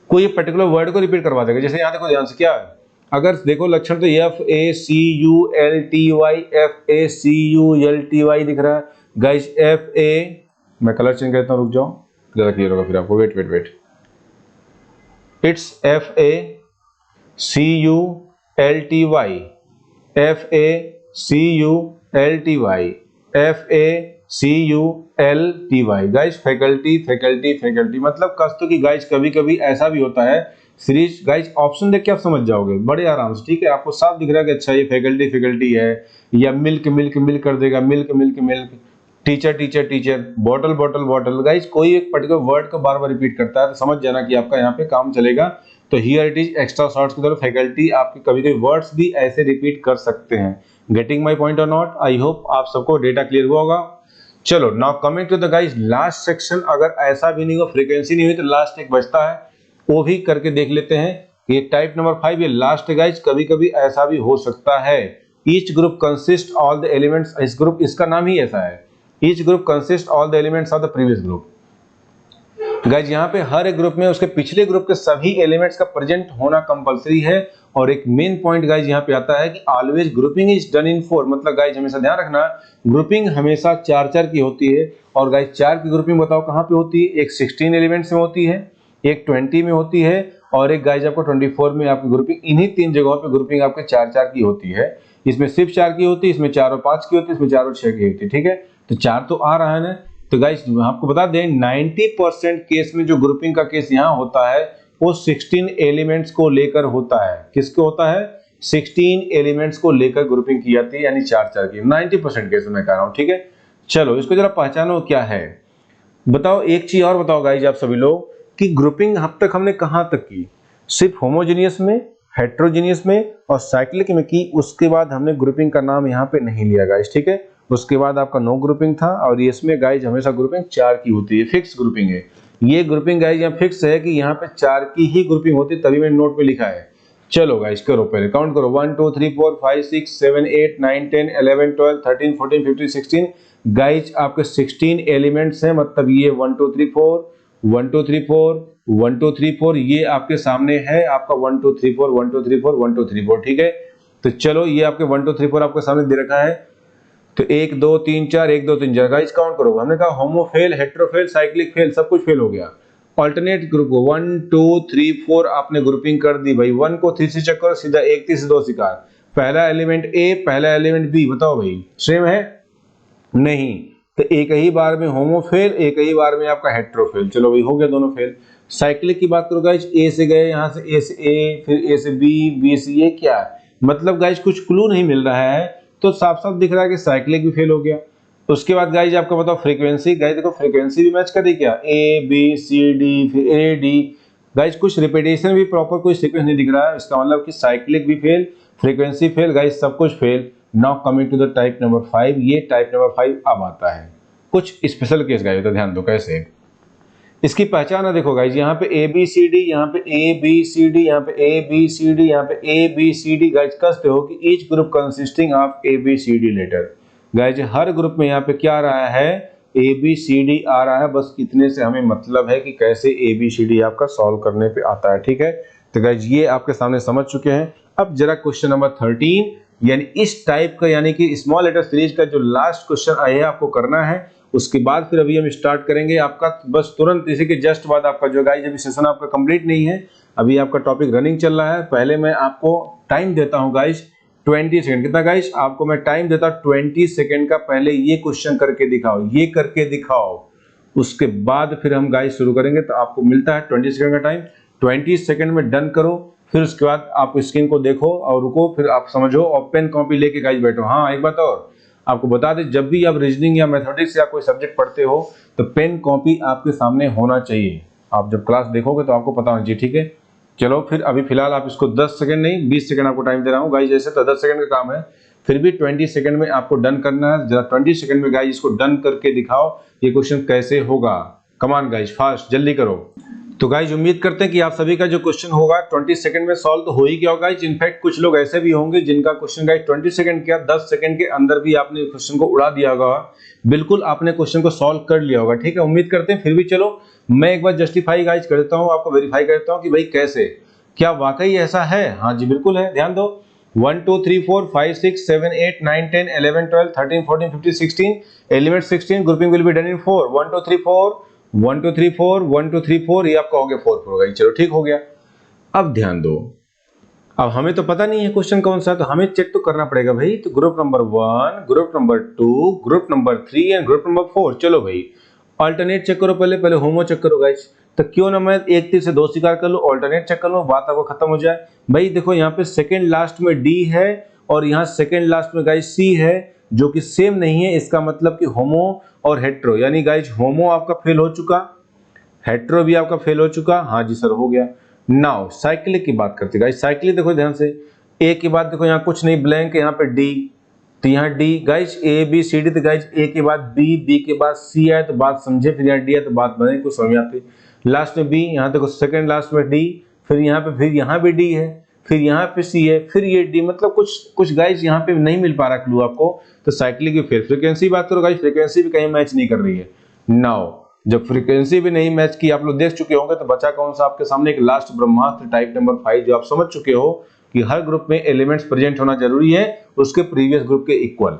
कोई पर्टिकुलर वर्ड को रिपीट करवा देगा, जैसे यहाँ देखो ध्यान से क्या है, अगर देखो लक्षण तो FACULTY, FACULTY दिख रहा है गाइज। FA, मैं कलर चेंज करता हूँ, रुक जाओ ज्यादा क्लियर होगा फिर आपको, wait wait wait, it's FACULTY, FACULTY guys, faculty faculty faculty, मतलब कस्तो की गाइज कभी कभी ऐसा भी होता है सीरीज गाइज, ऑप्शन देख के आप समझ जाओगे बड़े आराम से, ठीक है। आपको साफ दिख रहा है कि अच्छा ये फैकल्टी फैकल्टी है, या मिल्क मिल्क मिल्क कर देगा, milk milk milk, teacher teacher teacher, bottle bottle bottle. Guys कोई एक पर्टिकुलर वर्ड को बार बार रिपीट करता है तो समझ जाना कि आपका यहाँ पे काम चलेगा। तो here it is extra shorts की तरफ फैकल्टी आपके कभी कभी वर्ड्स भी ऐसे रिपीट कर सकते हैं। Getting my point or not, I hope आप सबको डेटा क्लियर हुआ होगा। चलो now coming to the guys last section. अगर ऐसा भी नहीं हो, फ्रीक्वेंसी नहीं हुई, तो लास्ट एक बचता है, वो भी करके देख लेते हैं। ये टाइप नंबर 5, ये लास्ट गाइस, कभी कभी ऐसा भी हो सकता है। Each group consist all the elements, इस ग्रुप इसका नाम ही ऐसा है, each group consist all the elements of the previous group. Guys यहाँ पे हर एक ग्रुप में उसके पिछले ग्रुप के सभी एलिमेंट्स का प्रेजेंट होना कंपलसरी है। और एक मेन पॉइंट गाइज यहाँ पे आता है कि always grouping is done in 4, मतलब गाइज हमेशा ध्यान रखना ग्रुपिंग हमेशा 4 की होती है। और गाइज 4 की ग्रुपिंग बताओ कहाँ पे होती है, एक 16 एलिमेंट्स में होती है, एक 20 में होती है, और एक गाइज आपको 24 में आपकी ग्रुपिंग, इन्हीं 3 जगहों पे ग्रुपिंग आपके 4 की होती है। इसमें सिर्फ 4 की होती है, इसमें 4 और 5 की होती है, इसमें 4 और 6 की होती है, ठीक है। तो 4 तो आ रहा है ना। तो गाइस आपको बता दें 90% केस में जो ग्रुपिंग का केस यहाँ होता है वो 16 एलिमेंट्स को लेकर होता है। किसको होता है, 16 एलिमेंट्स को लेकर ग्रुपिंग की जाती है, यानी 4 की 90% केस में कह रहा हूँ, ठीक है। चलो इसको जरा पहचानो क्या है। बताओ एक चीज और बताओ गाइज आप सभी लोग कि ग्रुपिंग अब तक हमने कहां तक की, सिर्फ होमोजेनियस में, हेट्रोजेनियस में और साइक्लिक में की। उसके बाद हमने ग्रुपिंग का नाम यहाँ पे नहीं लिया गाइज, ठीक है। उसके बाद आपका नो ग्रुपिंग था, और इसमें गाइज हमेशा ग्रुपिंग 4 की होती है, फिक्स ग्रुपिंग है। ये ग्रुपिंग गाइज यहाँ फिक्स है कि यहाँ पे 4 की ही ग्रुपिंग होती है, तभी मैंने नोट पे लिखा है। चलो गाइज करो, पहले काउंट करो, 1 2 3 4 5 6 7 8 9 10 11 12 13 14 15 16। गाइज आपके 16 एलिमेंट्स हैं, मतलब ये 1 2 3 4 1 2 3 4 1 2 3 4, ये आपके सामने है आपका 1 2 3 4 1 2 3 4 1 2 3 4, ठीक है। तो चलो ये आपके 1 2 3 4 आपके सामने दे रखा है। तो 1 2 3 4 1 2 3 4 गाइस काउंट करो। हमने कहा homo fail, hetero fail, cyclic fail, सब कुछ फेल हो गया। अल्टरनेट ग्रुप को 1 2 3 4 आपने ग्रुपिंग कर दी भाई। 1 को 3 से चेक करो, सीधा 1 3 से 2 शिकार। पहला एलिमेंट ए, पहला एलिमेंट बी, बताओ भाई सेम है? नहीं। तो एक ही बार में होमो फेल, एक ही बार में आपका हेटेरो फेल। चलो भाई हो गया दोनों फेल। साइक्लिक की बात करो गाइस, ए से गए, यहाँ से ए से ए, फिर ए से बी, बी से ये, क्या है मतलब गाइस कुछ क्लू नहीं मिल रहा है, तो साफ साफ दिख रहा है कि साइक्लिक भी फेल हो गया। उसके बाद गाइस आपका बताओ फ्रीक्वेंसी। गाइस देखो फ्रीक्वेंसी भी मैच करी क्या, ए बी सी डी फिर ए डी। गाइस कुछ रिपीटेशन भी प्रॉपर कोई सीक्वेंस नहीं दिख रहा है, इसका मतलब कि साइक्लिक भी फेल, फ्रीक्वेंसी फेल, गाइस सब कुछ fail. Now coming to the type number 5, ये टाइप नंबर 5 अब आता है कुछ स्पेशल केस गाइस, तो ध्यान दो कैसे इसकी पहचान है। देखो गाइस यहाँ पे ए बी सी डी, यहाँ पे ए बी सी डी, यहाँ पे ए बी सी डी, यहाँ पे A B C D. Guys कसते हो कि each group consisting of A B C D letter. Guys हर ग्रुप में यहाँ पे क्या आ रहा है, ए बी सी डी आ रहा है, बस इतने से हमें मतलब है कि कैसे ए बी सी डी आपका सॉल्व करने पे आता है, ठीक है। तो गाइस ये आपके सामने समझ चुके हैं। अब जरा क्वेश्चन नंबर 13 यानी इस टाइप का यानी कि स्मॉल लेटर सीरीज का जो लास्ट क्वेश्चन आया आपको करना है, उसके बाद फिर अभी हम स्टार्ट करेंगे आपका बस तुरंत इसी के जस्ट बाद आपका जो गाइस अभी सेशन आपका कंप्लीट नहीं है, अभी आपका टॉपिक रनिंग चल रहा है। पहले मैं आपको टाइम देता हूं गाइस 20 सेकंड। कितना गाइस आपको मैं टाइम देता हूं 20 सेकंड का। पहले ये क्वेश्चन करके दिखाओ, ये करके दिखाओ, उसके बाद फिर हम गाइस शुरू करेंगे। तो आपको मिलता है 20 सेकंड का टाइम, 20 सेकंड में डन करो, फिर उसके बाद आप स्क्रीन को देखो और रुको, फिर आप समझो और पेन कॉपी लेके गाइस बैठो। हाँ एक बात और आपको बता दें, जब भी आप रीजनिंग या मैथमेटिक्स या कोई सब्जेक्ट पढ़ते हो तो पेन कॉपी आपके सामने होना चाहिए। आप जब क्लास देखोगे तो आपको पता होना चाहिए, ठीक है। चलो फिर अभी फिलहाल आप इसको 10 सेकंड नहीं 20 सेकंड आपको टाइम दे रहा हूँ गाइस, जैसे तो 10 सेकंड का काम है, फिर भी 20 सेकंड में आपको डन करना है। जरा 20 सेकंड में गाइस इसको डन करके दिखाओ ये क्वेश्चन कैसे होगा। कमान गाइस फास्ट जल्दी करो। तो गाइज उम्मीद करते हैं कि आप सभी का जो क्वेश्चन होगा 20 सेकंड में सॉल्व तो हो ही गया होगा। इनफैक्ट कुछ लोग ऐसे भी होंगे जिनका क्वेश्चन गाइज 20 सेकंड क्या 10 सेकंड के अंदर भी आपने क्वेश्चन को उड़ा दिया होगा, बिल्कुल आपने क्वेश्चन को सॉल्व कर लिया होगा, ठीक है। उम्मीद करते हैं। फिर भी चलो मैं एक बार जस्टिफाई गाइज कर देता हूँ, आपको वेरीफाई कर देता हूँ कि भाई कैसे, क्या वाकई ऐसा है? हाँ जी बिल्कुल है। ध्यान दो 1 2 3 4 5 6 7 8 9 10 11 12 13 14 15 16 element 16 grouping will be done in 4 1 2 3 4 1 2 3 4 1 2 3 4, ये आपका हो गया 4 4 होगा। चलो ठीक हो गया। अब ध्यान दो, अब हमें तो पता नहीं है क्वेश्चन कौन सा, तो हमें चेक तो करना पड़ेगा भाई। तो group number 1, group number 2, group number 3 and group number 4। चलो भाई अल्टरनेट चेक करो, पहले होमो चेक करो गाइस। तो क्यों ना मैं 1 3 से 2 स्वीकार कर लो, अल्टरनेट चेक कर लो, बात आपको खत्म हो जाए। भाई देखो यहाँ पे सेकंड लास्ट में डी है और यहाँ सेकंड लास्ट में गाइस सी है, जो कि सेम नहीं है। इसका मतलब कि होमो और हेट्रो, यानी गाइस होमो आपका फेल हो चुका, हेट्रो भी आपका फेल हो चुका। हाँ जी सर हो गया। नाउ साइक्लिक की बात करते गाइस। साइक्लिक देखो ध्यान से, ए के बाद देखो यहाँ कुछ नहीं, ब्लैंक है, यहाँ पे डी, तो यहाँ D guys A B C D. तो गाइस ए के बाद बी, बी के बाद सी है तो बात समझे, फिर यहाँ डी है तो बात बने कुछ समझ आती। लास्ट में बी, यहाँ देखो सेकंड लास्ट में डी, फिर यहाँ भी डी है, फिर यहाँ पे सी है, फिर ये डी, मतलब कुछ गाइस यहाँ पे नहीं मिल पा रहा क्लू आपको। तो साइक्लिक की फिर फ्रीक्वेंसी बात करो गाइस, फ्रीक्वेंसी भी कहीं मैच नहीं कर रही है। नाउ जब फ्रीक्वेंसी भी नहीं मैच की, आप लोग देख चुके होंगे, तो बचा कौन सा आपके सामने? एक लास्ट ब्रह्मास्त्र टाइप नंबर 5, जो आप समझ चुके हो कि हर ग्रुप में एलिमेंट्स प्रेजेंट होना जरूरी है उसके प्रीवियस ग्रुप के इक्वल।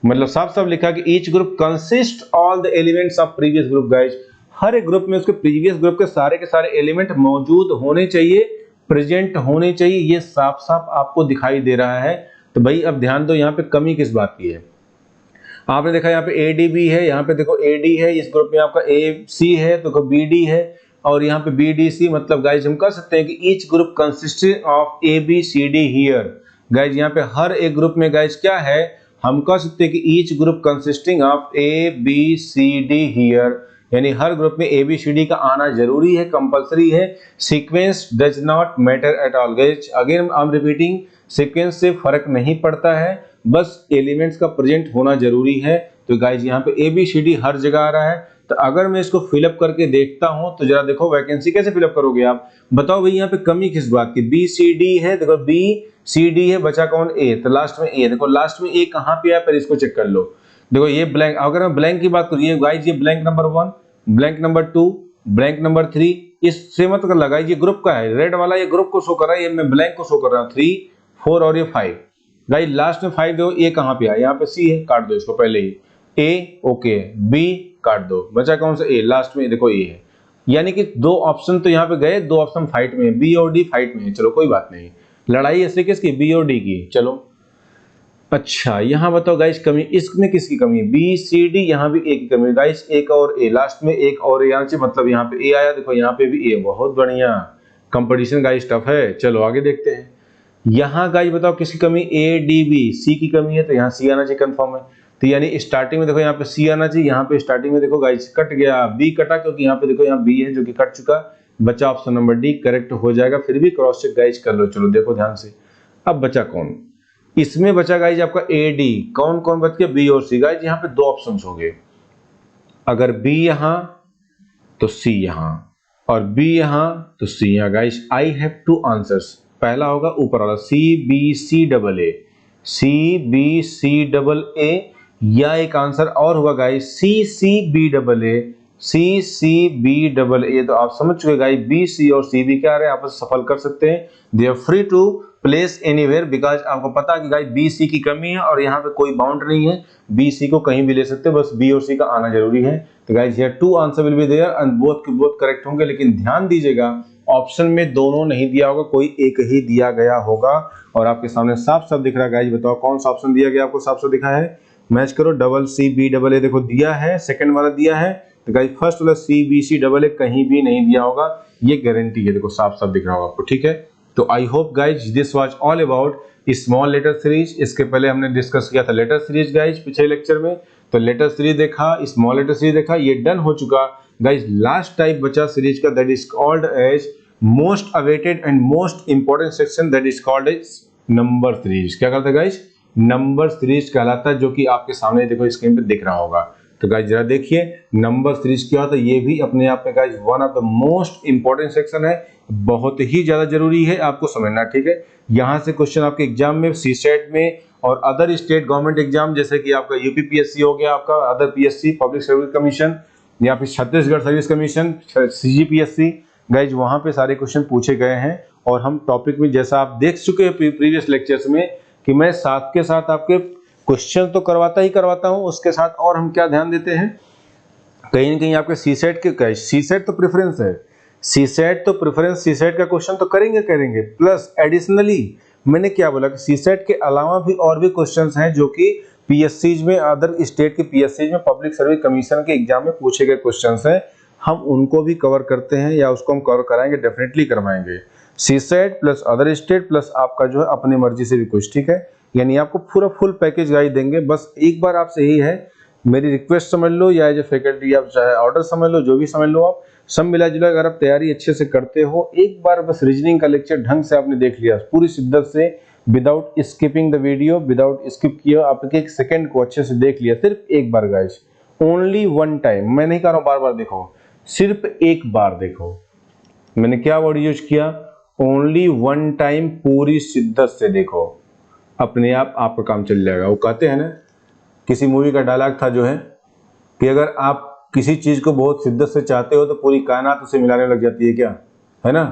मतलब साफ साफ लिखा कि each group consist all the elements of previous group. Guys हर एक ग्रुप में उसके प्रीवियस ग्रुप के सारे एलिमेंट मौजूद होने चाहिए, प्रेजेंट होने चाहिए, ये साफ साफ आपको दिखाई दे रहा है। तो भाई अब ध्यान दो यहाँ पे कमी किस बात की है। आपने देखा यहाँ पे ADB है, यहाँ पे देखो AD है, इस ग्रुप में आपका AC है, तो BD है, और यहाँ पे BDC। मतलब गाइज हम कह सकते हैं कि each group consisting of ABCD here. Guys यहाँ पे हर एक ग्रुप में गाइज क्या है, हम कह सकते हैं कि each group consisting of ABCD here, यानी हर ग्रुप में ABCD का आना जरूरी है, कंपलसरी है। Sequence does not matter at all. Guys again I am repeating, sequence से फर्क नहीं पड़ता है, बस एलिमेंट्स का प्रेजेंट होना जरूरी है। तो गाइज यहाँ पे ABCD हर जगह आ रहा है। तो अगर मैं इसको फिलअप करके देखता हूं तो जरा देखो वैकेंसी कैसे फिलअप करोगे आप, बताओ भाई यहाँ पे कमी किस बात की। BCD है, देखो BCD है, बचा कौन? A, तो लास्ट में A। देखो लास्ट में A कहाँ पे है, पर इसको चेक कर लो। देखो ये ब्लैंक, अगर मैं ब्लैंक की बात करूँ गाइज, ये blank number 1, blank number 2, blank number 3, इससे मत लगाइए ग्रुप का है, रेड वाला ये ग्रुप को शो कर रहा है, ये मैं ब्लैंक को शो कर रहा हूँ, 3 4 और ये 5। गाइस लास्ट में 5 दो, ए कहाँ पे है, यहाँ पे सी है, काट दो इसको पहले ही, ए ओके, बी काट दो, बचा कौन सा, ए, लास्ट में देखो ए है, यानी कि 2 ऑप्शन तो यहाँ पे गए, 2 ऑप्शन फाइट में है, बी और डी फाइट में है। चलो कोई बात नहीं, लड़ाई ऐसे किसकी, बी और डी की। चलो अच्छा यहाँ बताओ गाइस कमी, इसमें किसकी कमी है, बी सी डी, यहाँ भी ए की कमी है गाइस, एक और ए, लास्ट में एक और ए आना चाहिए, मतलब यहाँ पे ए आया, देखो यहाँ पे भी ए, बहुत बढ़िया, कंपटीशन गाइस टफ है। चलो आगे देखते हैं, यहाँ गाइस बताओ किसकी कमी, ए डी बी, सी की कमी है, तो यहाँ सी आना चाहिए कंफर्म है, तो यानी स्टार्टिंग में देखो यहाँ पे सी आना चाहिए, यहाँ पे स्टार्टिंग में देखो गाइस कट गया, बी कटा, क्योंकि यहाँ पे देखो यहाँ बी है जो कि कट चुका, बचा ऑप्शन नंबर डी, करेक्ट हो जाएगा, फिर भी क्रॉस चेक गाइस कर लो। चलो देखो ध्यान से, अब बचा कौन, इसमें बचा गाइस आपका ए डी, कौन कौन बच गया, बी और सी। गाइस यहाँ पे 2 ऑप्शंस हो गए, अगर बी यहाँ तो सी यहाँ, और बी यहाँ तो सी यहाँ। गाइस आई हैव 2 आंसर्स, पहला होगा ऊपर वाला C B C double A, C B C double A, या एक आंसर और होगा guys C C B double A, C C B double A. तो आप समझ चुके गाइस, बी सी और सी बी क्या रहे, आपस सफल कर सकते हैं, they are free to place anywhere, because आपको पता है कि गाइस बी सी की कमी है और यहाँ पे कोई बाउंड नहीं है, बी सी को कहीं भी ले सकते हैं, बस बी और सी का आना जरूरी है। तो guys here 2 answer will be there and both के बोथ करेक्ट होंगे, लेकिन ध्यान दीजिएगा ऑप्शन में दोनों नहीं दिया होगा, कोई एक ही दिया गया होगा, और आपके सामने साफ साफ दिख रहा है। गाइस बताओ कौन सा ऑप्शन दिया गया, आपको साफ साफ दिखा है, मैच करो, double C B double A देखो दिया है, सेकंड वाला दिया है, तो गाइस फर्स्ट वाला सी बी सी डबल ए कहीं भी नहीं दिया होगा, ये गारंटी है, देखो साफ साफ दिख रहा होगा आपको, ठीक है। तो I hope guys this was all about small letter series. इसके पहले हमने डिस्कस किया था लेटर सीरीज गाइज पिछले लेक्चर में, तो लेटर सीरीज देखा, स्मॉल लेटर सीरीज देखा, ये डन हो चुका। गाइज लास्ट टाइप बचा सीरीज का, that is called as most awaited and most important section, that is called as number series. क्या कहता है गाइज, नंबर सीरीज कहलाता है, जो कि आपके सामने देखो स्क्रीन पे दिख रहा होगा। तो गाइज जरा देखिए नंबर सीरीज क्या होता है, ये भी अपने आप में guys one of the most important section है, बहुत ही ज्यादा जरूरी है आपको समझना, ठीक है। यहाँ से क्वेश्चन आपके एग्जाम में, सीसेट में और अदर स्टेट गवर्नमेंट एग्जाम, जैसे कि आपका यूपीपीएससी हो गया, आपका other PSC public service commission, या फिर Chhattisgarh service commission CGPSC, guys वहां पे सारे क्वेश्चन पूछे गए हैं। और हम टॉपिक में जैसा आप देख चुके हैं प्रीवियस लेक्चर्स में, कि मैं साथ के साथ आपके क्वेश्चन तो करवाता ही करवाता हूं, उसके साथ और हम क्या ध्यान देते हैं, कहीं ना कहीं आपके सीसेट के, सीसेट तो प्रेफरेंस है, सीसेट तो प्रेफरेंस, सीसेट का क्वेश्चन तो करेंगे, प्लस एडिशनली मैंने क्या बोला कि सीसेट के अलावा भी और भी क्वेश्चंस हैं जो कि पीएससीज में, अदर स्टेट के पीएससीज में, पब्लिक सर्विस कमीशन के एग्जाम में पूछे गए क्वेश्चंस हैं, हम उनको भी कवर करते हैं, या उसको हम कवर कराएंगे, डेफिनेटली करवाएंगे। CSAT plus other state plus आपका जो है अपनी मर्जी से भी कुछ, ठीक है, यानी आपको पूरा फुल पैकेज गाइड देंगे। बस एक बार आपसे यही है, मेरी रिक्वेस्ट समझ लो, या एज ए फैकल्टी आप चाहे ऑर्डर समझ लो, जो भी समझ लो, आप सब मिला जुला, अगर आप तैयारी अच्छे से करते हो, एक बार बस रीजनिंग का लेक्चर ढंग से आपने देख लिया पूरी शिद्दत से, without skipping the video, without skip किया, आपके एक सेकंड को अच्छे से देख लिया, सिर्फ एक बार गाइस, ओनली वन टाइम, मैं नहीं कह रहा हूं बार बार देखो, सिर्फ एक बार देखो, मैंने क्या वर्ड यूज किया, ओनली वन टाइम, पूरी शिद्दत से देखो, अपने आप आपका काम चल जाएगा। वो कहते हैं ना, किसी मूवी का डायलॉग था जो है कि अगर आप किसी चीज को बहुत शिद्दत से चाहते हो तो पूरी कायनात उसे मिलाने लग जाती है, क्या है ना।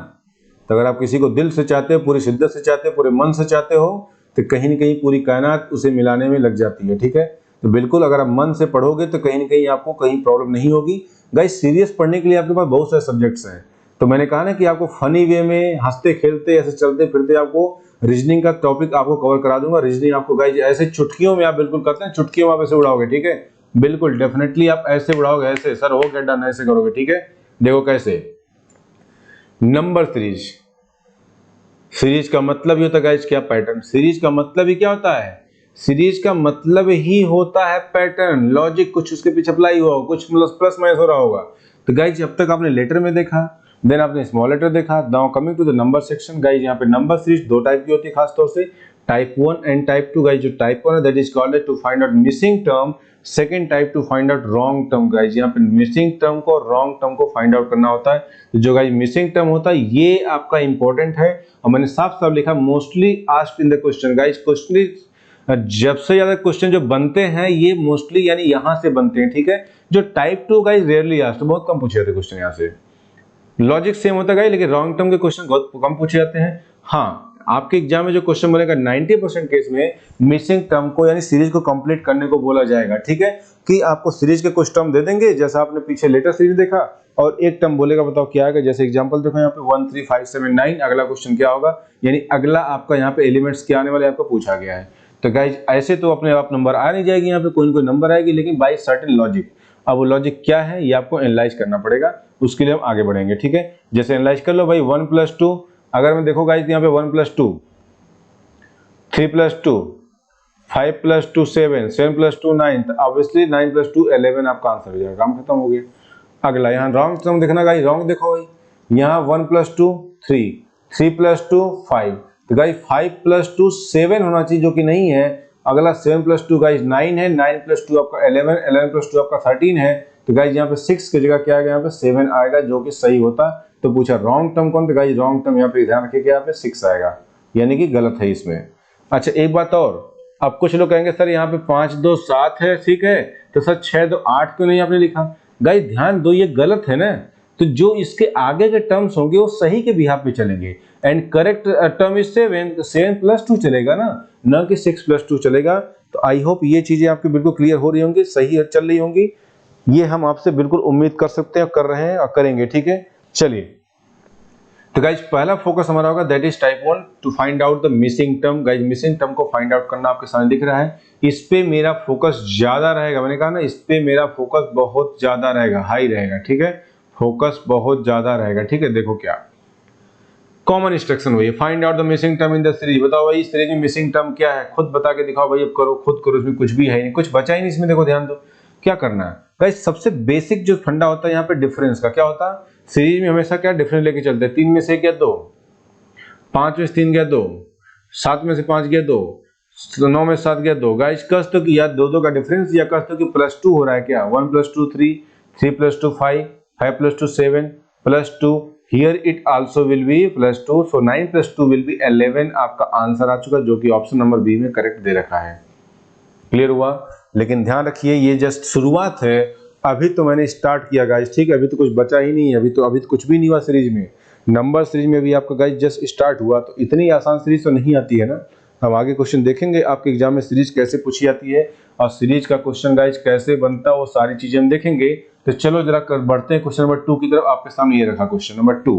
तो अगर आप किसी को दिल से चाहते हो, पूरी शिद्दत से चाहते हो, पूरे मन से चाहते हो, तो कहीं ना कहीं पूरी कायनात उसे मिलाने में लग जाती है, ठीक है। तो बिल्कुल अगर आप मन से पढ़ोगे तो कहीं ना कहीं आपको कहीं प्रॉब्लम नहीं होगी। गाइस सीरियस पढ़ने के लिए आपके पास बहुत सारे सब्जेक्ट्स हैं, तो मैंने कहा ना कि आपको फनी वे में, हंसते खेलते, ऐसे चलते फिरते आपको रीजनिंग का टॉपिक आपको कवर करा दूंगा। रीजनिंग आपको गाइस ऐसे चुटकियों में आप बिल्कुल करते हैं, चुटकियों में आप ऐसे उड़ाओगे, ठीक है, बिल्कुल डेफिनेटली आप ऐसे उड़ाओगे, ऐसे सर हो गया डन, ऐसे करोगे, ठीक है। देखो कैसे, नंबर सीरीज, सीरीज का मतलब ही होता है गाइस क्या, पैटर्न। सीरीज का मतलब ही क्या होता है, सीरीज का मतलब ही होता है पैटर्न, लॉजिक, कुछ उसके पीछे अप्लाई हुआ होगा, कुछ प्लस माइनस हो रहा होगा। तो गाइस जब तक आपने लेटर में देखा, देन आपने स्मॉल लेटर देखा, now coming to the number section. Guys यहाँ पे नंबर सीरीज 2 टाइप की होती है खास तौर से, टाइप 1 एंड टाइप 2। गाइस जो टाइप 1 है that is called to find out missing term, second type to find out wrong term. Guys यहाँ पे मिसिंग टर्म को और रॉन्ग टर्म को फाइंड आउट करना होता है। तो जो गाइस मिसिंग टर्म होता है ये आपका इंपॉर्टेंट है, और मैंने साफ साफ लिखा mostly asked in the question. Guys question जब से ज्यादा क्वेश्चन जो बनते हैं ये मोस्टली यानी यहाँ से बनते हैं, ठीक है। जो टाइप 2 गाइस रेयरली आस्क्ड, बहुत कम पूछे जाते क्वेश्चन यहाँ से। लॉजिक सेम होता है गाइस, लेकिन रॉन्ग टर्म के क्वेश्चन बहुत कम पूछे जाते हैं। हाँ आपके एग्जाम में जो क्वेश्चन बनेगा 90% केस में मिसिंग टर्म को यानी सीरीज को कंप्लीट करने को बोला जाएगा। ठीक है, कि आपको सीरीज के कुछ टर्म दे देंगे जैसा आपने पीछे लेटर सीरीज देखा, और एक टर्म बोलेगा बताओ क्या आएगा। जैसे एग्जांपल देखो यहाँ पे 1 3 5 7 9, अगला क्वेश्चन क्या होगा, यानी अगला आपका यहाँ पे एलिमेंट्स क्या आने वाले आपको पूछा गया है। तो गाइज ऐसे तो अपने आप नंबर आ नहीं जाएगी, यहाँ पे कोई ना कोई नंबर आएगी, लेकिन बाई सर्टेन लॉजिक। अब वो लॉजिक क्या है ये आपको एनालाइज करना पड़ेगा, उसके लिए हम आगे बढ़ेंगे। ठीक है, जैसे एनालाइज कर लो भाई 1 + 2, अगर मैं देखो गाइज यहाँ पे 1 + 2 3 + 2 5 + 2 7 7 + 2 9, तो ऑब्वियसली 9 + 2 11 आपका आंसर हो जाएगा, काम खत्म हो गया। अगला यहाँ रॉन्ग टर्म देखना गाइज, रॉन्ग देखो भाई, यहाँ 1 + 2 3 3 + 2 5, तो गाइज 5 + 2 7 होना चाहिए जो कि नहीं है। अगला 7 + 2 गाइज 9 है, 9 + 2 आपका 11 11 + 2 आपका 13 है, तो गाइज यहाँ पे 6 की जगह क्या आएगा, यहाँ पे 7 आएगा जो कि सही होता। तो पूछा रॉन्ग टर्म कौन, तो गाइज रॉन्ग टर्म यहाँ पे ध्यान रखिए यहाँ पे 6 आएगा, यानी कि गलत है इसमें। अच्छा एक बात और, अब कुछ लोग कहेंगे सर यहाँ पे 5 2 7 है, ठीक है, तो सर 6 2 8 क्यों नहीं आपने लिखा। गाइस ध्यान दो ये गलत है ना, तो जो इसके आगे के टर्म्स होंगे वो सही के बिहाफ पे चलेंगे, एंड करेक्ट टर्म इज 7, तो 7 + 2 चलेगा ना, न कि 6 + 2 चलेगा। तो आई होप ये चीजें आपकी बिल्कुल क्लियर हो रही होंगी, सही चल रही होंगी, ये हम आपसे बिल्कुल उम्मीद कर सकते हैं, कर रहे हैं और करेंगे। ठीक है, चलिए तो गाइज पहला फोकस हमारा होगा that is type 1 to find out the missing term. Guys missing term को फाइंड आउट करना आपके सामने दिख रहा है, इस पे मेरा फोकस ज्यादा रहेगा। मैंने कहा ना इस पे मेरा फोकस बहुत ज्यादा रहेगा, हाई रहेगा। ठीक है, फोकस बहुत ज्यादा रहेगा। ठीक है, देखो क्या कॉमन इंस्ट्रक्शन हुई है, find out the missing term in the series. बताओ भाई इस सीरीज में मिसिंग टर्म क्या है, खुद बता के दिखाओ भाई, अब करो खुद करो, इसमें कुछ भी है नहीं, कुछ बचा ही नहीं इसमें। देखो ध्यान दो क्या करना है गाइस, सबसे बेसिक जो फंडा होता है यहाँ पे डिफरेंस का, क्या होता है सीरीज में हमेशा क्या डिफरेंस लेके चलते हैं, 3 में से 1 गया 2, 5 में से 3 गया 2, 7 में से 5 गया 2, 9 में से 7 गया 2। गाइस कस तो कि या 2 2 का डिफरेंस, या कस तो कि +2 हो रहा है क्या, 1 + 2 3 3 + 2 5 5 + 2 7 +2, here it also will be +2, so 9 + 2 will be 11 आपका आंसर आ चुका, जो कि ऑप्शन नंबर बी में करेक्ट दे रखा है। क्लियर हुआ, लेकिन ध्यान रखिए ये जस्ट शुरुआत है, अभी तो मैंने स्टार्ट किया गाइस। ठीक है, अभी तो कुछ बचा ही नहीं है, अभी तो कुछ भी नहीं हुआ सीरीज में, नंबर सीरीज में भी आपका गाइस जस्ट स्टार्ट हुआ, तो इतनी आसान सीरीज तो नहीं आती है ना। हम आगे क्वेश्चन देखेंगे आपके एग्जाम में सीरीज कैसे पूछी जाती है और सीरीज का क्वेश्चन गाइस कैसे बनता है, वो सारी चीजें हम देखेंगे। तो चलो जरा बढ़ते हैं क्वेश्चन नंबर 2 की तरफ। आपके सामने ये रखा क्वेश्चन नंबर 2,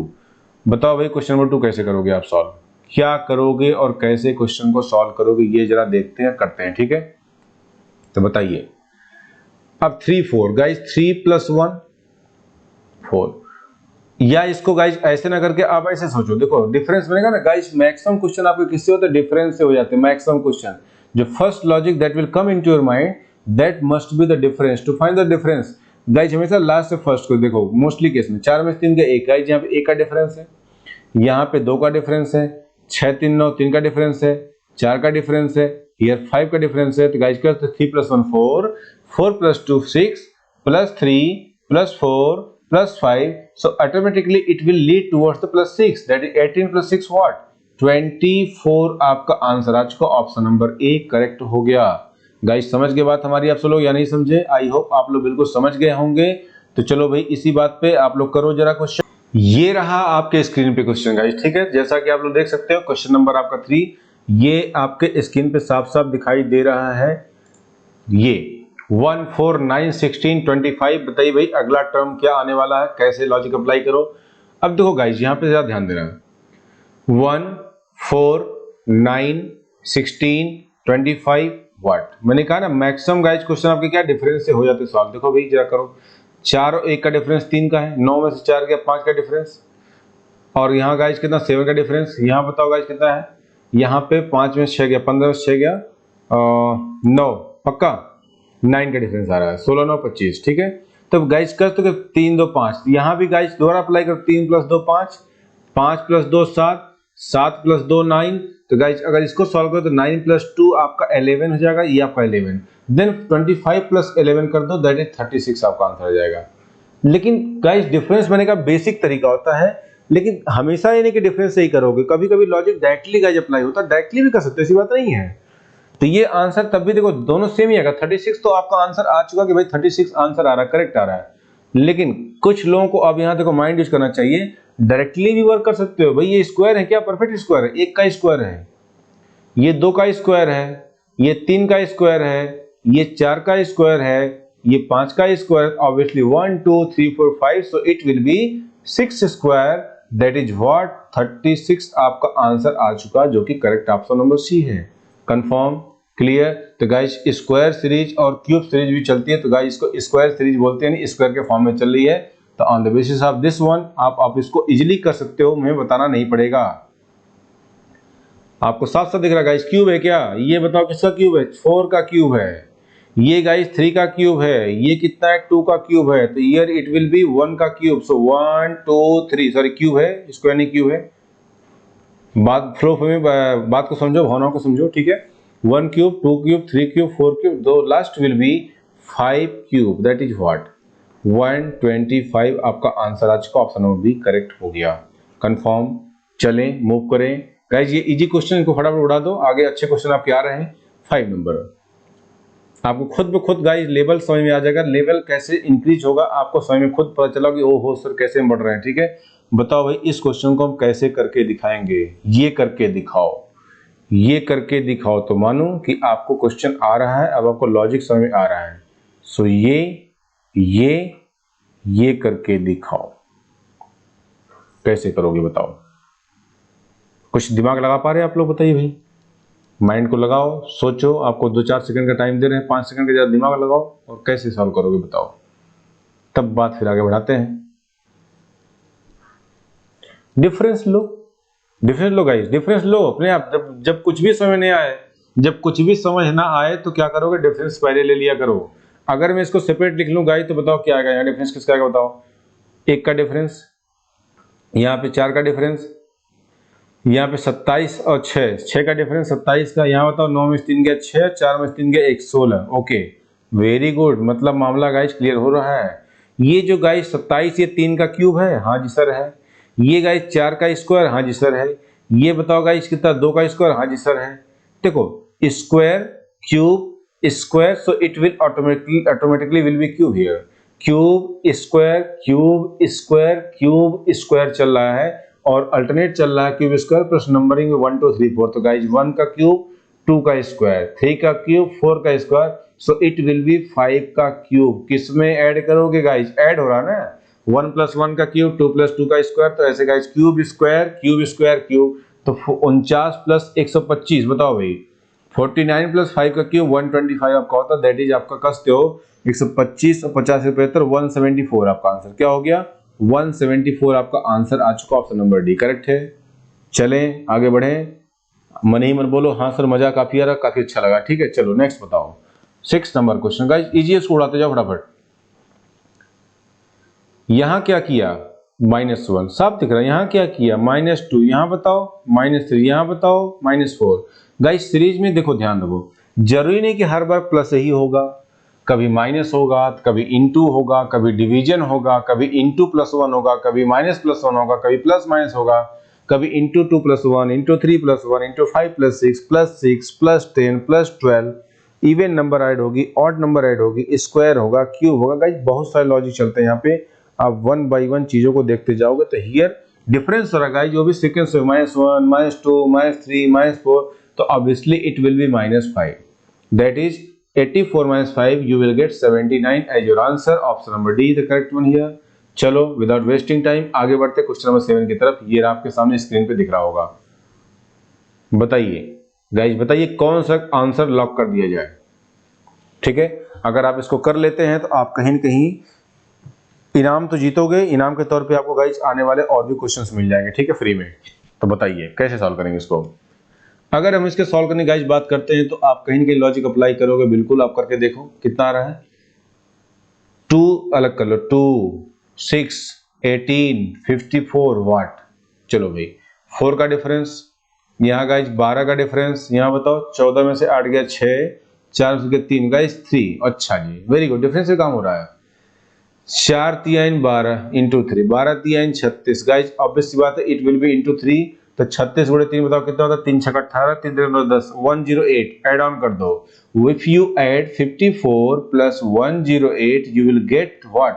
बताओ भाई क्वेश्चन नंबर 2 कैसे करोगे आप सॉल्व, क्या करोगे और कैसे क्वेश्चन को सॉल्व करोगे, ये जरा देखते हैं करते हैं। ठीक है, तो बताइए अब 3 4 गाइस, 3 + 1 4, या इसको गाइस ऐसे ना करके आप ऐसे सोचो, देखो डिफरेंस बनेगा ना गाइस। मैक्सिमम क्वेश्चन आपके किससे होते हैं, डिफरेंस से हो जाते हैं। मैक्सिमम क्वेश्चन जो first logic that will come into your mind that must be the difference, to find the difference. Guys हमेशा लास्ट से फर्स्ट को देखो, मोस्टली केस में 4 में से 3 का 1, गाइस यहाँ पे 1 का डिफरेंस है, यहाँ पे 2 का डिफरेंस है, 6 3 9 3 का डिफरेंस है, 4 का डिफरेंस है, हियर 5 का डिफरेंस है। तो गाइस क्या होता है 3 + 1 4 4 + 2 6 +3 +4 +5, so automatically it will lead towards the +6, that is 18 + 6 what 24 आपका आंसर आ चुका, ऑप्शन नंबर ए करेक्ट हो गया। गाइस समझ गए बात हमारी आप सब लोग या नहीं समझे, आई होप आप लोग बिल्कुल समझ गए होंगे। तो चलो भाई इसी बात पे आप लोग करो जरा क्वेश्चन, ये रहा आपके स्क्रीन पे क्वेश्चन गाइस। ठीक है, जैसा कि आप लोग देख सकते हो क्वेश्चन नंबर आपका 3 ये आपके स्क्रीन पे साफ साफ दिखाई दे रहा है, ये 1 4 9 16 25। बताइए भाई अगला टर्म क्या आने वाला है, कैसे लॉजिक अप्लाई करो। अब देखो गाइस यहाँ पे ज्यादा ध्यान देना, 1 4 9 16 25 व्हाट, मैंने कहा ना मैक्सिमम गाइस क्वेश्चन आपके क्या डिफरेंस से हो जाते सॉल्व। देखो भाई जरा करो, 4 और 1 का डिफरेंस 3 का है, 9 में से 4 गया 5 का डिफरेंस, और यहाँ गाइस कितना 7 का डिफरेंस, यहाँ बताओ गाइस कितना है, यहाँ पे 5 में 6 गया 15 में 6 गया 9 पक्का 9 का डिफरेंस आ रहा है, 16 9 25। ठीक है, तब गाइस कर तो 3 2 5, यहाँ भी गाइस दोबारा अप्लाई कर, 3 + 2 5 5 + 2 7 7 + 2 9। तो गाइस अगर इसको सॉल्व करो तो 9 + 2 आपका 11 हो जाएगा, ये आपका 11, देन 25 + 11 कर दो दैट इज 36 आपका आंसर आ जाएगा। लेकिन गाइस डिफरेंस बनने का बेसिक तरीका होता है, लेकिन हमेशा ये नहीं कि डिफरेंस से ही करोगे, कभी कभी लॉजिक डायरेक्टली गाइस अप्लाई होता है, डायरेक्टली भी कर सकते हो, ऐसी बात नहीं है। तो ये आंसर तब भी देखो दोनों सेम ही आएगा, 36 तो आपका आंसर आ चुका कि भाई 36 आंसर आ रहा है, करेक्ट आ रहा है। लेकिन कुछ लोगों को अब यहाँ देखो माइंड यूज करना चाहिए, डायरेक्टली भी वर्क कर सकते हो भाई। ये स्क्वायर है क्या? परफेक्ट स्क्वायर है, एक का स्क्वायर है, ये दो का स्क्वायर है, ये तीन का स्क्वायर है, ये चार का स्क्वायर है, ये पांच का square, obviously 1 2 3 4 5, so it will be 6 square, that is what 36 आपका आंसर आ चुका, जो कि करेक्ट ऑप्शन नंबर सी है। Confirm, clear? तो गाइस स्क्वायर सीरीज और क्यूब सीरीज भी चलती है, तो गाइस इसको स्क्वायर सीरीज बोलते हैं, स्क्वायर के फॉर्म में चल रही है। तो on the basis of this one आप इसको इजीली कर सकते हो, मैं बताना नहीं पड़ेगा। आपको साफ साफ दिख रहा है गाइस, क्यूब है क्या? ये बताओ किसका क्यूब है? 4 का क्यूब है। ये गाइस 3 का क्यूब है। ये कितना है? 2 का क्यूब है। तो हियर इट विल बी 1 का क्यूब, सो 1 2 3, सॉरी क्यूब है, स्क्वायर नहीं क्यूब है। बात फ्लो में, बात को समझो, भावनाओं को समझो, ठीक है। 1 क्यूब, 2 क्यूब, 3 क्यूब, 4 क्यूब, दो last will be 5 cube, that is what 125 आपका आंसर आज का ऑप्शन नंबर बी करेक्ट हो गया। कंफर्म, चलें मूव करें गाइस। ये इजी क्वेश्चन, इनको फटाफट उड़ा दो, आगे अच्छे क्वेश्चन आपके आ रहे हैं। 5 नंबर आपको खुद ब खुद गाइस लेवल समझ में आ जाएगा, लेवल कैसे इंक्रीज होगा आपको समझ में खुद पता चला कि ओहो सर कैसे बढ़ रहे हैं, ठीक है। बताओ भाई इस क्वेश्चन को हम कैसे करके दिखाएंगे? ये करके दिखाओ, ये करके दिखाओ, तो मानो कि आपको क्वेश्चन आ रहा है, अब आपको लॉजिक समझ में आ रहा है। सो ये करके दिखाओ, कैसे करोगे बताओ? कुछ दिमाग लगा पा रहे हैं आप लोग? बताइए भाई, माइंड को लगाओ, सोचो, आपको 2-4 सेकंड का टाइम दे रहे हैं, 5 सेकंड का ज़्यादा दिमाग लगाओ और कैसे सॉल्व करोगे बताओ, तब बात फिर आगे बढ़ाते हैं। डिफरेंस लो, डिफरेंस लो गाइस, डिफरेंस लो अपने आप। जब कुछ भी समझ नहीं आए, जब कुछ भी समझ ना आए तो क्या करोगे? डिफरेंस पहले ले लिया करो। अगर मैं इसको सेपरेट लिख लूँ गाइस तो बताओ क्या आएगा यहाँ? डिफरेंस किसका आएगा बताओ? 1 का डिफरेंस, यहाँ पे 4 का डिफरेंस, यहाँ पे 27 और 6 का डिफरेंस 27 का, यहाँ बताओ 9 में 3 गया 6, 4 में 3 गया 1, 16। ओके वेरी गुड, मतलब मामला गाइस क्लियर हो रहा है। ये जो गाइस 27 ये 3 का क्यूब है, हाँ जी सर है। ये गाइस 4 का स्क्वायर, हाँ जी सर है। ये बताओ गाइस कितना? 2 का स्क्वायर, हाँ जी सर है। देखो square cube square, so it will automatically will be cube here. Cube square cube square cube square चल रहा है और अल्टरनेट चल रहा है क्यूब स्क्वायर प्लस नंबरिंग में 1 2 3 4। तो गाइज 1 का क्यूब, 2 का स्क्वायर, 3 का क्यूब, 4 का square, so it will be 5 का क्यूब। किसमें ऐड करोगे गाइज? ऐड हो रहा है ना, 1 + 1 का क्यूब, 2 + 2 का स्क्वायर, तो ऐसे guys cube square cube square cube, तो 49 + 125 बताओ भाई, 49 + 5 का क्यूब 125 आपका होता है, दैट इज आपका कसते हो 125 और 50 से 75 174 आपका आंसर क्या हो गया? 174 आपका आंसर आ चुका, ऑप्शन नंबर डी करेक्ट है। चलें आगे बढ़ें, मन ही मन बोलो हाँ सर मजा काफी आ रहा, काफी अच्छा लगा, ठीक है। चलो नेक्स्ट बताओ 6 नंबर क्वेश्चन गाइस, इजीएस्ट उड़ाते जाओ फटाफट। यहां क्या किया? -1 साफ दिख रहा है। यहां क्या किया? -2, यहां बताओ -3, यहां बताओ -4। गाइस सीरीज में देखो ध्यान रखो, जरूरी नहीं कि हर बार प्लस ही होगा, कभी माइनस होगा, कभी इंटू होगा, कभी डिवीजन होगा, कभी इंटू +1 होगा, कभी -+1 होगा, कभी प्लस माइनस होगा, कभी into 2 + 1, into 3 + 1, into 5 + 6 +6 +10 +12, even number add होगी, ऑड नंबर ऐड होगी, स्क्वायर होगा, क्यूब होगा। गाइस बहुत सारे लॉजिक चलते हैं यहाँ पे, आप 1 बाई 1 चीजों को देखते जाओगे तो हियर डिफरेंस हो रहा है गाइस, जो भी सीक्वेंस है -1 -2 -3 -4, तो obviously it will be -5, that is 84 - 5 you will get 79 as your answer, option number D the correct one here। चलो विदाउट वेस्टिंग टाइम आगे बढ़ते क्वेश्चन नंबर 7 की तरफ। ये आपके सामने स्क्रीन पे दिख रहा होगा, बताइए गाइस, बताइए कौन सा आंसर लॉक कर दिया जाए, ठीक है। अगर आप इसको कर लेते हैं तो आप कहीं न कहीं इनाम तो जीतोगे, इनाम के तौर पे आपको गाइस आने वाले और भी क्वेश्चंस मिल जाएंगे, ठीक है, फ्री में। तो बताइए कैसे सॉल्व करेंगे इसको। अगर हम इसके सॉल्व करने की गाइस बात करते हैं तो आप कहीं ना कहीं लॉजिक अप्लाई करोगे, बिल्कुल आप करके देखो कितना आ रहा है। 2 अलग कर लो, 2 6 18 54 वाट। चलो भाई 4 का डिफरेंस, यहाँ गाइस 12 का डिफरेंस, यहाँ बताओ 14 में से 8 गया 6, 4 में से 3 गाइस 3। अच्छा जी वेरी गुड, डिफरेंस से काम हो रहा है। 4 3 12 इंटू 3, 12 3 36 गाइस, ऑब्वियस सी बात है इट विल बी इंटू 3, तो 36 × 3 बताओ कितना होता है? 3 6 18, 3 3 10, 108 ऐड ऑन कर दो। If you add 54 + 108 you will get what?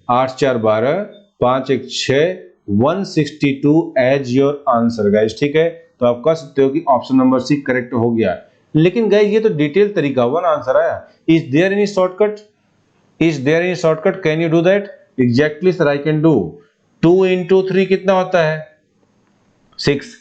8 4 12, 5 1 6, 162 as your answer guys, ठीक है। तो आप कह सकते हो कि ऑप्शन नंबर सी करेक्ट हो गया। लेकिन गाइस ये तो डिटेल तरीका हुआ ना आंसर आया। Is there any shortcut? Is there any shortcut? Can you do that? Exactly sir, I can do. 2 into 3 कितना होता है? 6।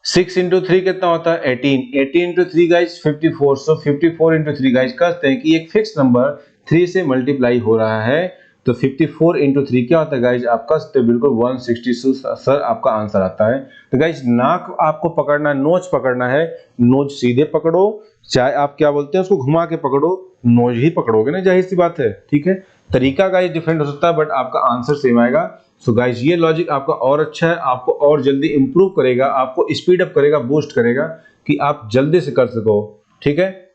6 इंटू 3 कितना होता है? 18। 18 इंटू 3 गाइस 54। सो 54 इंटू 3 गाइस कहते हैं कि एक फिक्स नंबर 3 से मल्टीप्लाई हो रहा है, तो 54 इंटू 3 क्या होता है गाइस? आपका बिल्कुल 162 सर आपका आंसर आता है। तो गाइस नाक आपको पकड़ना, नोच पकड़ना है, नोच सीधे पकड़ो, चाहे आप क्या बोलते हैं उसको घुमा के पकड़ो, नोच ही पकड़ोगे ना, जाहिर सी बात है, ठीक है। तरीका गाइस डिफरेंट हो सकता है बट आपका आंसर सेम आएगा। सो गाइस ये लॉजिक आपका और अच्छा है, आपको और जल्दी इंप्रूव करेगा, आपको स्पीड अप करेगा, बूस्ट करेगा कि आप जल्दी से कर सको, ठीक है।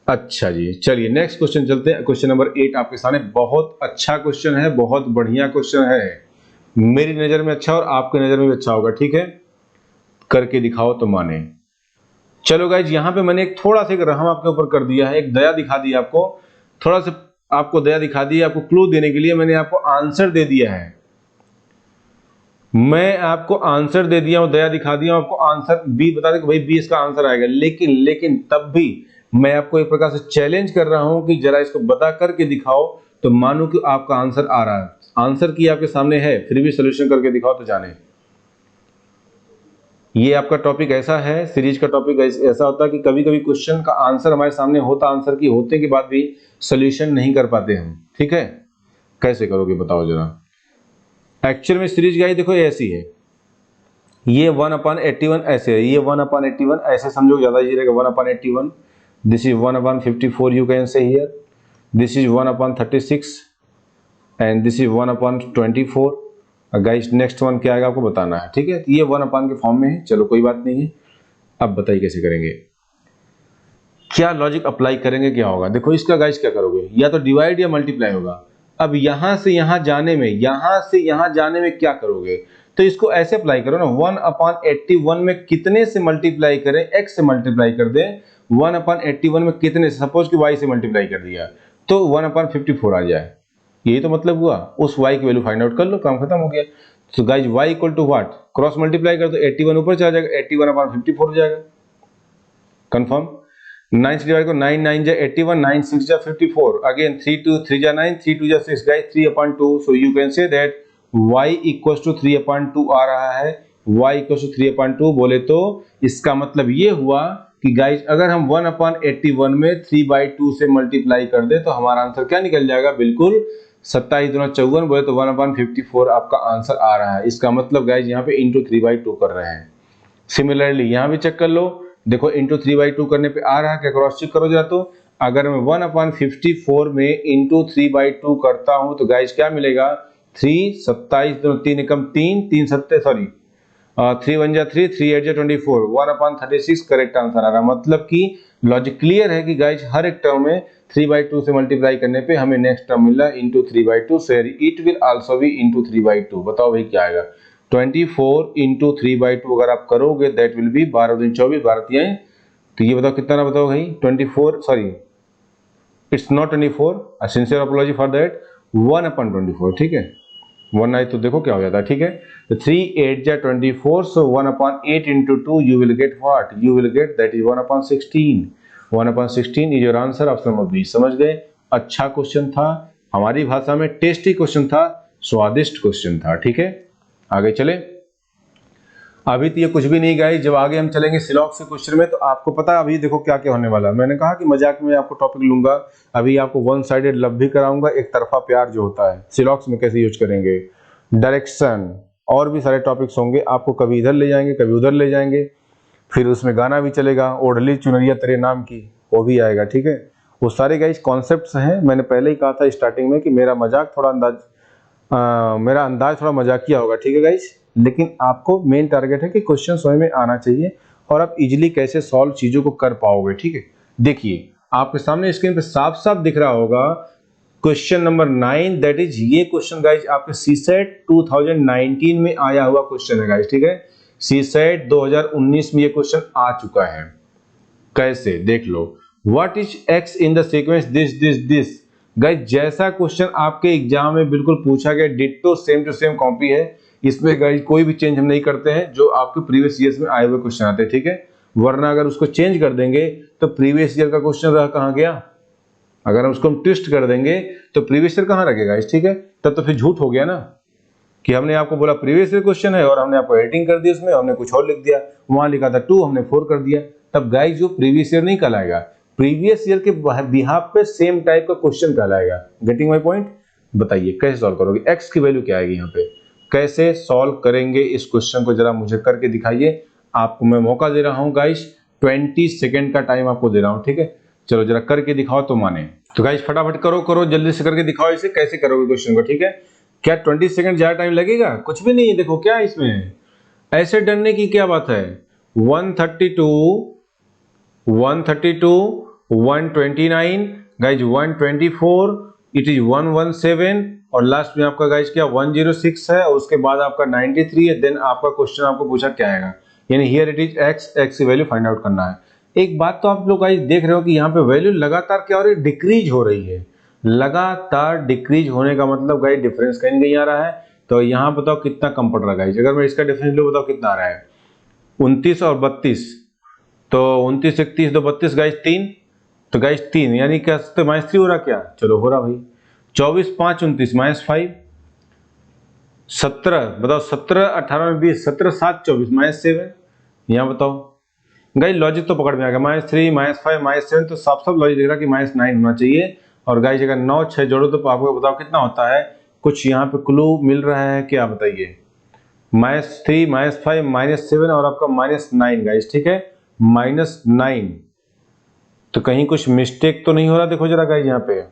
अच्छा जी, चलिए नेक्स्ट क्वेश्चन चलते हैं। क्वेश्चन नंबर 8 आपके सामने। बहुत अच्छा क्वेश्चन है, बहुत बढ़िया क्वेश्चन है, मेरी नजर में अच्छा और आपकी नजर में भी अच्छा होगा, ठीक है। करके दिखाओ तो माने। चलो गाइज यहाँ पे मैंने एक थोड़ा सा एक रहम आपके ऊपर कर दिया है, एक दया दिखा दी आपको, थोड़ा सा आपको दया दिखा दी, आपको क्लू देने के लिए मैंने आपको आंसर दे दिया है। मैं आपको आंसर दे दिया हूं, दया दिखा दिया हूं, आपको आंसर बी बता दें कि भाई बी इसका आंसर आएगा। लेकिन तब भी मैं आपको एक प्रकार से चैलेंज कर रहा हूं कि जरा इसको बता करके दिखाओ तो मानो कि आपका आंसर आ रहा है। आंसर की आपके सामने है, फिर भी सोल्यूशन करके दिखाओ तो जाने। ये आपका टॉपिक ऐसा है, सीरीज का टॉपिक ऐसा होता है कि कभी कभी क्वेश्चन का आंसर हमारे सामने होता, आंसर की होते के बाद भी सोल्यूशन नहीं कर पाते हम, ठीक है। कैसे करोगे बताओ जरा। एक्चुअल में सीरीज गाइस देखो ऐसी है, ये 1/81 ऐसे है, ये 1/81 ऐसे समझो, ज्यादा इजी रहेगा। 1/81, दिस इज 1/54 यू कैन से here, this is 1/36 and this is 1/24। Guys next one क्या आएगा आपको बताना है, ठीक है। तो ये 1 के फॉर्म में है, चलो कोई बात नहीं है। अब बताइए कैसे करेंगे, क्या लॉजिक अप्लाई करेंगे, क्या होगा। देखो इसका गाइस क्या करोगे, या तो डिवाइड या मल्टीप्लाई होगा। अब यहां से यहां जाने में, यहां से यहां जाने में क्या करोगे, तो इसको ऐसे अप्लाई करो ना। 1/81 में कितने से मल्टीप्लाई करें? x से मल्टीप्लाई कर दें। 1/81 में कितने से, सपोज कि y से मल्टीप्लाई कर दिया तो 1/54 आ जाए, यही तो मतलब हुआ। उस y की वैल्यू फाइंड आउट कर लो, काम खत्म हो गया। तो guys y equal to what, cross multiply कर दो, 81 ऊपर चला जाएगा, 81/54 हो जाएगा, कंफर्म। 9 से डिवाइड करो, 9 9 जा 81, 9 6 जा 54, अगेन 3 2 3 जा 9, 3 2 जा 6 guys 3/2। So you can say that y equals to 3/2 आ रहा है। y इक्वल्स टू 3/2 बोले तो इसका मतलब ये हुआ कि गाइस अगर हम 1/81 में 3/2 से मल्टीप्लाई कर दे तो हमारा आंसर क्या निकल जाएगा, बिल्कुल 27 दूना 54, बोले तो 1/54 आपका आंसर आ रहा है। इसका मतलब गाइस यहाँ पे इंटू 3/2 कर रहे हैं। सिमिलरली यहाँ भी चेक कर लो, देखो इंटू 3/2 करने पे आ रहा है क्या, क्रॉस चेक करो जरा। तो अगर मैं 1/54 में इंटू 3/2 करता हूं तो गाइस क्या मिलेगा, 3 27 3 एकम 3 3 सत्ते सॉरी 3 1 जा 3 3 8 जा 24, 1/36 करेक्ट आंसर आ रहा है। मतलब कि लॉजिक क्लियर है कि गाइस हर एक टर्म में 3/2 से मल्टीप्लाई करने पे हमें नेक्स्ट टर्म मिला into 3/2, so it will also be into 3/2। बताओ भाई क्या आएगा, 24 इंटू 3/2 अगर आप करोगे दैट विल बी 12 दूनी 24, 12 तियां, तो ये बताओ कितना ना, बताओ भाई 24 sorry it's not 24, sincere apology for that, 1/24, ठीक है। 1 आई तो देखो क्या हो जाता है, ठीक है। तो 3 8 जा 24, so 1/8 into 2 you will get what, you will get that is 1/16। 1/16 is your answer, option number B. समझ गए, अच्छा क्वेश्चन था, हमारी भाषा में टेस्टी क्वेश्चन था, स्वादिष्ट क्वेश्चन था, ठीक है। आगे चले, अभी तो ये कुछ भी नहीं गाइस, जब आगे हम चलेंगे सिलॉक्स के क्वेश्चन में तो आपको पता है अभी देखो क्या क्या होने वाला है। मैंने कहा कि मजाक में आपको टॉपिक लूंगा, अभी आपको वन साइडेड लव भी कराऊंगा, एक तरफा प्यार जो होता है सिलॉक्स में कैसे यूज करेंगे, डायरेक्शन, और भी सारे टॉपिक्स होंगे। आपको कभी इधर ले जाएंगे, कभी उधर ले जाएंगे, फिर उसमें गाना भी चलेगा, ओढ़ली चुनरिया तेरे नाम की, वो भी आएगा, ठीक है। वो सारे गाइस कॉन्सेप्ट्स हैं। मैंने पहले ही कहा था स्टार्टिंग में कि मेरा अंदाज थोड़ा मजाकिया होगा, ठीक है गाइस। लेकिन आपको मेन टारगेट है कि क्वेश्चन समझ में आना चाहिए और आप इजीली कैसे सॉल्व चीजों को कर पाओगे, ठीक है। देखिए आपके सामने स्क्रीन पे साफ साफ दिख रहा होगा क्वेश्चन नंबर 9, दैट इज ये क्वेश्चन गाइस आपके सीसेट 2019 में आया हुआ क्वेश्चन है गाइस, ठीक है। सीसेट 2019 में ये क्वेश्चन आ चुका है। कैसे देख लो, what is X in the sequence this this this. Guys जैसा क्वेश्चन आपके एग्जाम में बिल्कुल पूछा गया, ditto same to same copy है। इसमें गाइज कोई भी चेंज हम नहीं करते हैं, जो आपके प्रीवियस ईयर्स में आए हुए क्वेश्चन आते हैं, ठीक है। वरना अगर उसको चेंज कर देंगे तो प्रीवियस ईयर का क्वेश्चन रहा कहाँ गया, अगर हम उसको ट्विस्ट कर देंगे तो प्रीवियस ईयर कहाँ रखेगा, ठीक है। तब तो फिर झूठ हो गया ना, कि हमने आपको बोला प्रीवियस ईयर क्वेश्चन है और हमने आपको एडिटिंग कर दी, उसमें हमने कुछ और लिख दिया, वहां लिखा था 2 हमने 4 कर दिया। तब गाइज जो प्रीवियस ईयर नहीं कहलाएगा, प्रीवियस ईयर के बिहाफ पे सेम टाइप का क्वेश्चन कहलाएगा। Getting my point. बताइए कैसे सॉल्व करोगे, एक्स की वैल्यू क्या आएगी यहाँ पे, कैसे सॉल्व करेंगे इस क्वेश्चन को, जरा मुझे करके दिखाइए। आपको मैं मौका दे रहा हूँ गाइज, 20 सेकेंड का टाइम आपको दे रहा हूँ, ठीक है। चलो जरा करके दिखाओ तो माने। तो गाइज फटाफट करो करो, जल्दी से करके दिखाओ इसे, कैसे करोगे क्वेश्चन को, ठीक है। क्या 20 सेकंड ज्यादा टाइम लगेगा, कुछ भी नहीं है। देखो क्या है इसमें, ऐसे डरने की क्या बात है। 132 129 गाइज 124, इट इज 117 और लास्ट में आपका गाइज क्या 106 है और उसके बाद आपका 93 है। देन आपका क्वेश्चन आपको पूछा क्या आएगा, यानी here it is x, x की वैल्यू फाइंड आउट करना है। एक बात तो आप लोग गाइज देख रहे हो कि यहाँ पे वैल्यू लगातार क्या हो रही है, डिक्रीज हो रही है। लगातार डिक्रीज होने का मतलब गाइज डिफरेंस कहीं नहीं आ रहा है। तो यहाँ बताओ कितना कम पड़ रहा है गाइज, अगर मैं इसका डिफरेंस लो बताओ कितना आ रहा है, 29 और 32, तो 29 31 2 32 गाइज 3, तो गाइज 3 यानी क्या -3 हो रहा क्या, चलो हो रहा भाई। 24 5 29 -5, 17 बताओ 17 18 में 20, 17 7 24 -7, यहाँ बताओ गाइज लॉजिक तो पकड़ में आ गया, -3 -5 -7, तो सब लॉजिक दिख रहा कि -9 होना चाहिए। और गाइज अगर 9 6 जोड़ो तो आपको बताओ कितना होता है, कुछ यहाँ पे क्लू मिल रहा है क्या, बताइए। -3 -5 -7 और आपका -9 गाइज, ठीक है, -9। तो कहीं कुछ मिस्टेक तो नहीं हो रहा, देखो जरा गाइज यहाँ पे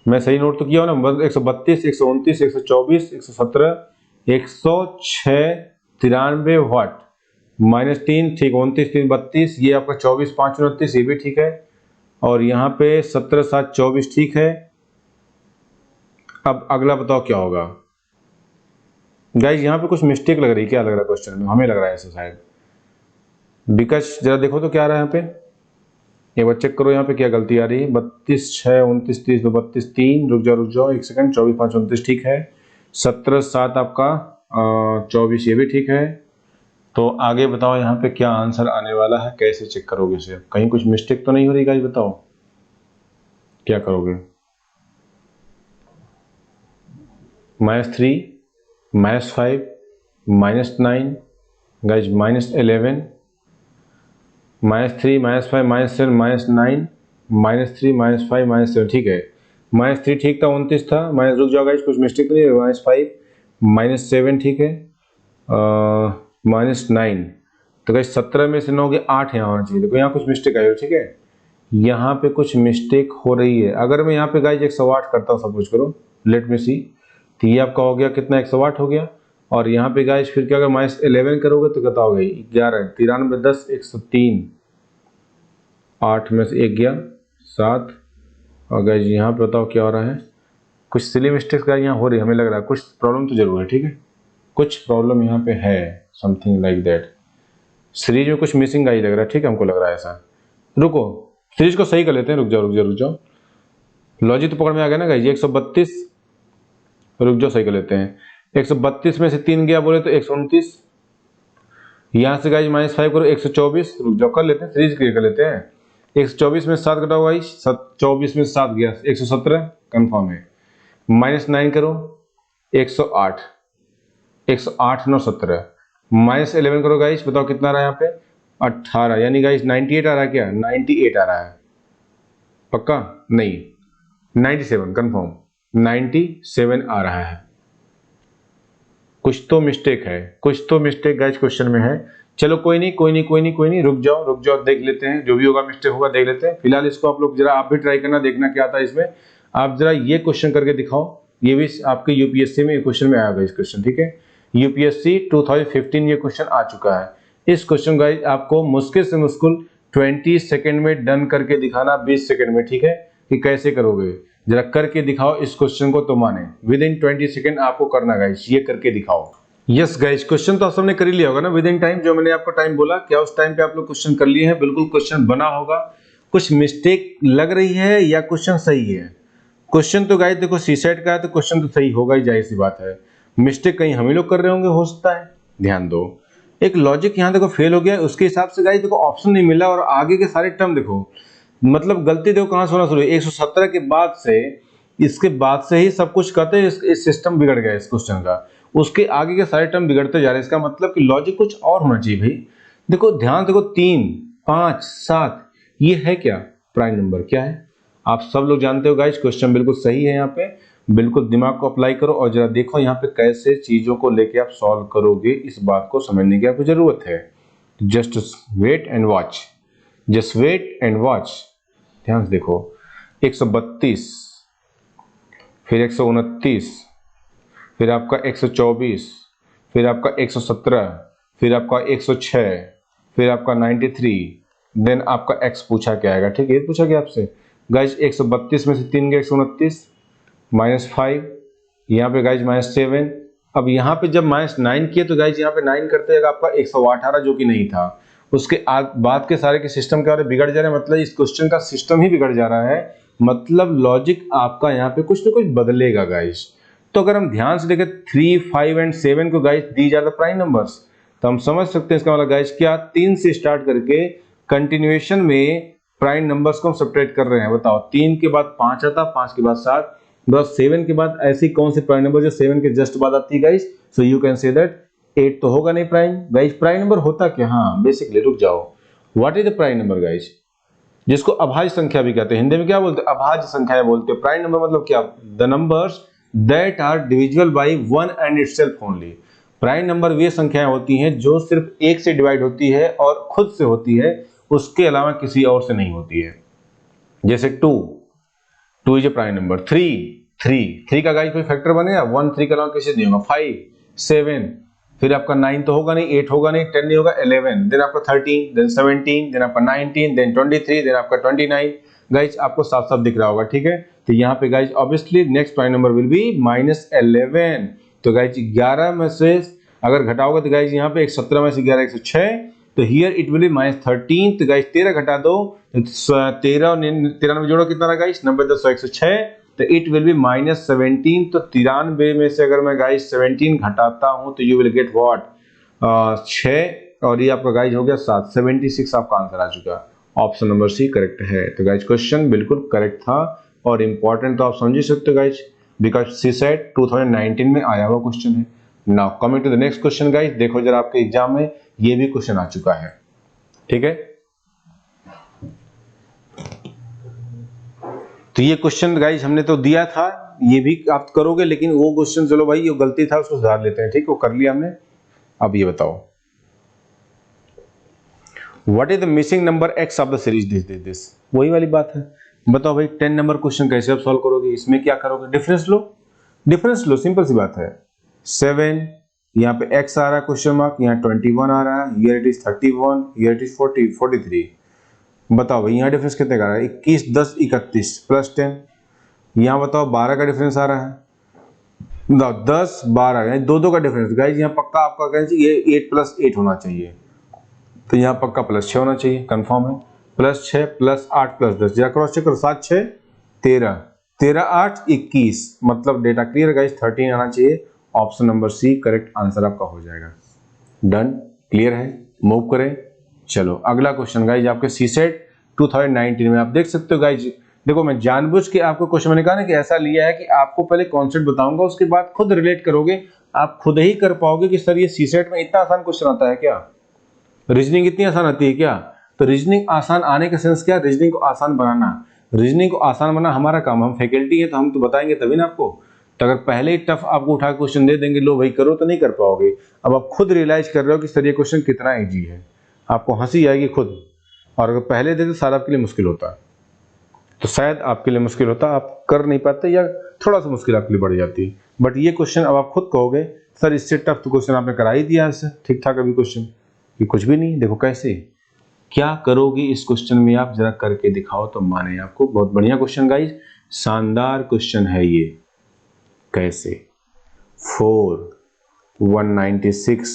मैं सही नोट तो किया हूँ ना, 132 129 124 117 106 93 वाट, -3 ठीक, 29 3 32, ये आपका 24 5 29, ये भी ठीक है। और यहाँ पे 17 7 24 ठीक है। अब अगला बताओ क्या होगा गाइज, यहाँ पे कुछ मिस्टेक लग रही है, क्या लग रहा है क्वेश्चन में, हमें लग रहा है ऐसा शायद, बिकॉज जरा देखो तो क्या आ रहा है यहाँ पे, एक बार चेक करो यहाँ पे क्या गलती आ रही है। 32 6 29 30 2 32 3, रुक जाओ 1 सेकंड, 24 5 29 ठीक है, 17 7 आपका 24 ये भी ठीक है। तो आगे बताओ यहाँ पे क्या आंसर आने वाला है, कैसे चेक करोगे इसे, कहीं कुछ मिस्टेक तो नहीं हो रही गाइज, बताओ क्या करोगे। -3 -5 -9 गाइज -11 -3 -5 -7 -9 -3 -5 -7 ठीक है। -3 ठीक था, 29 था, रुक जाओ गाइज कुछ मिस्टेक तो नहीं है, -5 -7 ठीक है, -9, तो गाइज 17 में से 9 के 8 यहाँ होना चाहिए, देखो यहाँ कुछ मिस्टेक आई हो, ठीक है, यहाँ पे कुछ मिस्टेक हो रही है। अगर मैं यहाँ पे गाइज 108 करता हूँ, सपोज करो, लेट में सी, तो ये आपका हो गया कितना, 108 हो गया। और यहाँ पे गाइज फिर क्या होगा, -11 करोगे तो कितना हो गई 11, 93 10 103, 8 में से 1 गया 7। और गाइज यहाँ पे बताओ क्या हो रहा है, कुछ सिली मिस्टेक्स का यहाँ हो रही है, हमें लग रहा है कुछ प्रॉब्लम तो जरूर है, ठीक है, कुछ प्रॉब्लम यहाँ पे है, समथिंग लाइक दैट, सीरीज में कुछ मिसिंग आई लग रहा है, ठीक है, हमको लग रहा है ऐसा। रुको सीरीज को सही कर लेते हैं, रुक जाओ, लॉजिक तो पकड़ में आ गया ना गाइज। 132, रुक जाओ सही कर लेते हैं, 132 में से 3 गया बोले तो 129, यहाँ से गाइज -5 करो 124, रुक जाओ कर लेते हैं, सीरीज क्लियर कर लेते हैं। 124 में 7 घटाओ गाइज, 24 में 7 गया 117 कंफर्म है। -9 करो 108, 108 9 17, -11 करो गाइज, बताओ कितना आ रहा है यहाँ पे 18, यानी गाइज 98 आ रहा है क्या, 98 आ रहा है पक्का, नहीं 97 कंफर्म, 97 आ रहा है। कुछ तो मिस्टेक गाइज क्वेश्चन में है। चलो कोई नहीं, रुक जाओ देख लेते हैं, जो भी होगा मिस्टेक होगा देख लेते हैं। फिलहाल इसको आप लोग जरा आप भी ट्राई करना, देखना क्या आता है इसमें। आप जरा ये क्वेश्चन करके दिखाओ, ये भी आपके यूपीएससी में क्वेश्चन में आएगा इस क्वेश्चन, ठीक है, यूपीएससी 2015 ये क्वेश्चन आ चुका है। इस क्वेश्चन गाइज आपको मुश्किल से मुश्किल 20 सेकेंड में डन करके दिखाना, 20 सेकेंड में, ठीक है, कि कैसे करोगे जरा करके दिखाओ इस क्वेश्चन को, तो माने विद इन 20 सेकेंड आपको करना गाइज, ये करके दिखाओ। यस गाइज, क्वेश्चन तो आप सबने कर ही लिया होगा ना विद इन टाइम, जो मैंने आपको टाइम बोला, क्या उस टाइम पे आप लोग क्वेश्चन कर लिए हैं, बिल्कुल क्वेश्चन बना होगा। कुछ मिस्टेक लग रही है या क्वेश्चन सही है? क्वेश्चन तो गाइज देखो सीसेट का है तो क्वेश्चन तो सही होगा ही, जाहिर सी बात है। मिस्टेक कहीं हम ही लोग कर रहे होंगे, हो सकता है। ध्यान दो, एक लॉजिक यहाँ देखो फेल हो गया, उसके हिसाब से गाइस देखो ऑप्शन नहीं मिला और आगे के सारे टर्म देखो, मतलब गलती देखो कहाँ से होना शुरू हुई, 117 के बाद से, इसके बाद से ही सब कुछ कहते हैं इस सिस्टम बिगड़ गया इस क्वेश्चन का, उसके आगे के सारे टर्म बिगड़ते जा रहे हैं। इसका मतलब कि लॉजिक कुछ और होना चाहिए भाई। देखो ध्यान देखो, 3, 5, 7 ये है क्या, प्राइम नंबर क्या है? आप सब लोग जानते हो गाइस, क्वेश्चन बिल्कुल सही है। यहाँ पे बिल्कुल दिमाग को अप्लाई करो और जरा देखो यहाँ पे कैसे चीजों को लेके आप सॉल्व करोगे, इस बात को समझने की आपको जरूरत है। Just wait and watch, just wait and watch. ध्यान से देखो, 132, फिर 129, फिर आपका 124, फिर आपका 117, फिर आपका 106, फिर आपका 93, देन आपका x पूछा क्या आएगा, ठीक है, ये पूछा गया आपसे गाइज। 132 में से 3 गए 129, -5, यहाँ पे गाइज -7। अब यहाँ पे जब -9 किए तो गाइज यहाँ पे 9 करते हैं आपका 118 जो कि नहीं था। उसके बाद के सारे के सिस्टम क्या बिगड़ जा रहे हैं, मतलब इस क्वेश्चन का सिस्टम ही बिगड़ जा रहा है, मतलब लॉजिक आपका यहाँ पे कुछ ना कुछ बदलेगा गाइज। तो अगर हम ध्यान से देखें 3, 5 एंड 7 को guys these are the prime numbers, तो हम समझ सकते हैं इसका मतलब गाइज क्या, 3 से स्टार्ट करके कंटिन्यूएशन में प्राइम नंबर्स को हम सब्ट्रैक्ट कर रहे हैं। बताओ 3 के बाद 5 आता, 5 के बाद 7, बस 7 के बाद ऐसी कौन सी प्राइम नंबर जो 7 के जस्ट बाद आती है guys? So you can say that 8 तो होगा नहीं प्राइम गाइज। प्राइम नंबर होता क्या, हाँ बेसिकली रुक जाओ, what is the prime number guys? जिसको अभाज्य संख्या भी कहते हैं, हिंदी में क्या बोलते हैं, अभाज्य संख्या बोलते हैं। प्राइम नंबर मतलब क्या, the numbers that are divisible by one and itself only. Prime number वे संख्याएं होती हैं जो सिर्फ एक से डिवाइड होती है और खुद से होती है, उसके अलावा किसी और से नहीं होती है। जैसे 2 इज ए प्राइम नंबर, 3 का गाइस कोई फैक्टर बनेगा, 1 3 के अलावा किसी नहीं होगा, 5 7, फिर आपका 9 तो होगा नहीं, 8 होगा नहीं, 10 नहीं होगा, 11, देन आपका 13, देन 17, देन आपका 19, देन 23, देन आपका 29। गाइस आपको साफ साफ दिख रहा होगा, ठीक है। तो यहाँ पे guys obviously next prime number will B -11। तो गाइस 11 में से अगर घटाओगे तो गाइस यहाँ पे 17 में से 11 106, तो हियर इट विल बी -13। तो गाइस 13 घटा दो, 13 और 93 में जोड़ो कितना गाइस, 90 10 106, तो इट विल बी -17। तो 93 में से अगर मैं गाइस 17 घटाता हूं तो यू विल गेट व्हाट, 6, और ये आपका गाइस हो गया 7, 76 आपका आंसर आ चुका। ऑप्शन नंबर सी करेक्ट है। तो गाइस क्वेश्चन बिल्कुल करेक्ट था और इंपॉर्टेंट तो आप समझ ही सकते हो गाइस, बिकॉज सीसेट 2019 में आया हुआ क्वेश्चन है। Now coming to the next question guys, देखो जरा आपके एग्जाम में ये भी क्वेश्चन आ चुका है, ठीक है। तो ये क्वेश्चन गाइस हमने तो दिया था, ये भी आप करोगे, लेकिन वो क्वेश्चन चलो भाई ये गलती था उसको सुधार लेते हैं, ठीक, वो कर लिया हमने। अब ये बताओ, what is the missing number x of the series this, वही वाली बात है। बताओ भाई 10 नंबर क्वेश्चन कैसे आप सॉल्व करोगे, इसमें क्या करोगे, डिफरेंस लो, सिंपल सी बात है। 7 यहाँ पे x आ रहा है क्वेश्चन मार्क, यहाँ 21 आ रहा है, here it is 31, here it is 40 43। बताओ भाई यहाँ डिफरेंस कितने का आ रहा है, 21 10 31 प्लस 10। यहाँ बताओ 12 का डिफरेंस आ रहा है, 10 12 यानी 2 का डिफरेंस। गाइज यहाँ पक्का आपका कहना चाहिए 8 + 8 होना चाहिए, तो यहाँ पक्का +6 होना चाहिए, कंफर्म है। +6 + 8 + 10, जरा क्रॉस चेक करो, 7 6 13, 13 8 21, मतलब डेटा क्लियर गाइज, 13 आना चाहिए। Option number C correct answer आपका हो जाएगा। डन, क्लियर है, मूव करें। चलो अगला क्वेश्चन गाइज आपके सीसेट 2019 में आप देख सकते हो गाइज। देखो मैं जानबूझ के आपको क्वेश्चन मैंने कहा ना कि ऐसा लिया है कि आपको पहले कॉन्सेप्ट बताऊंगा, उसके बाद खुद रिलेट करोगे, आप खुद ही कर पाओगे कि सर ये सीसेट में इतना आसान क्वेश्चन आता है क्या, रीजनिंग इतनी आसान आती है क्या। तो रीजनिंग आसान आने का सेंस क्या, रीजनिंग को आसान बनाना, रीजनिंग को आसान बनाना हमारा काम, हम फैकल्टी है तो हम तो बताएंगे तभी ना आपको। तो अगर पहले ही टफ आपको उठा क्वेश्चन दे देंगे, लो भाई करो, तो नहीं कर पाओगे। अब आप खुद रियलाइज कर रहे हो कि सर ये क्वेश्चन कितना इजी है, आपको हंसी आएगी खुद, और अगर पहले दे तो शायद आपके लिए मुश्किल होता, तो शायद आपके लिए मुश्किल होता, आप कर नहीं पाते या थोड़ा सा मुश्किल आपके लिए बढ़ जाती। बट ये क्वेश्चन अब आप खुद कहोगे सर इससे टफ तो क्वेश्चन आपने करा ही दिया, इससे ठीक ठाक अभी क्वेश्चन, ये कुछ भी नहीं। देखो कैसे क्या करोगे इस क्वेश्चन में, आप जरा करके दिखाओ तो माने आपको। बहुत बढ़िया क्वेश्चन गाइस, शानदार क्वेश्चन है ये। कैसे 4 196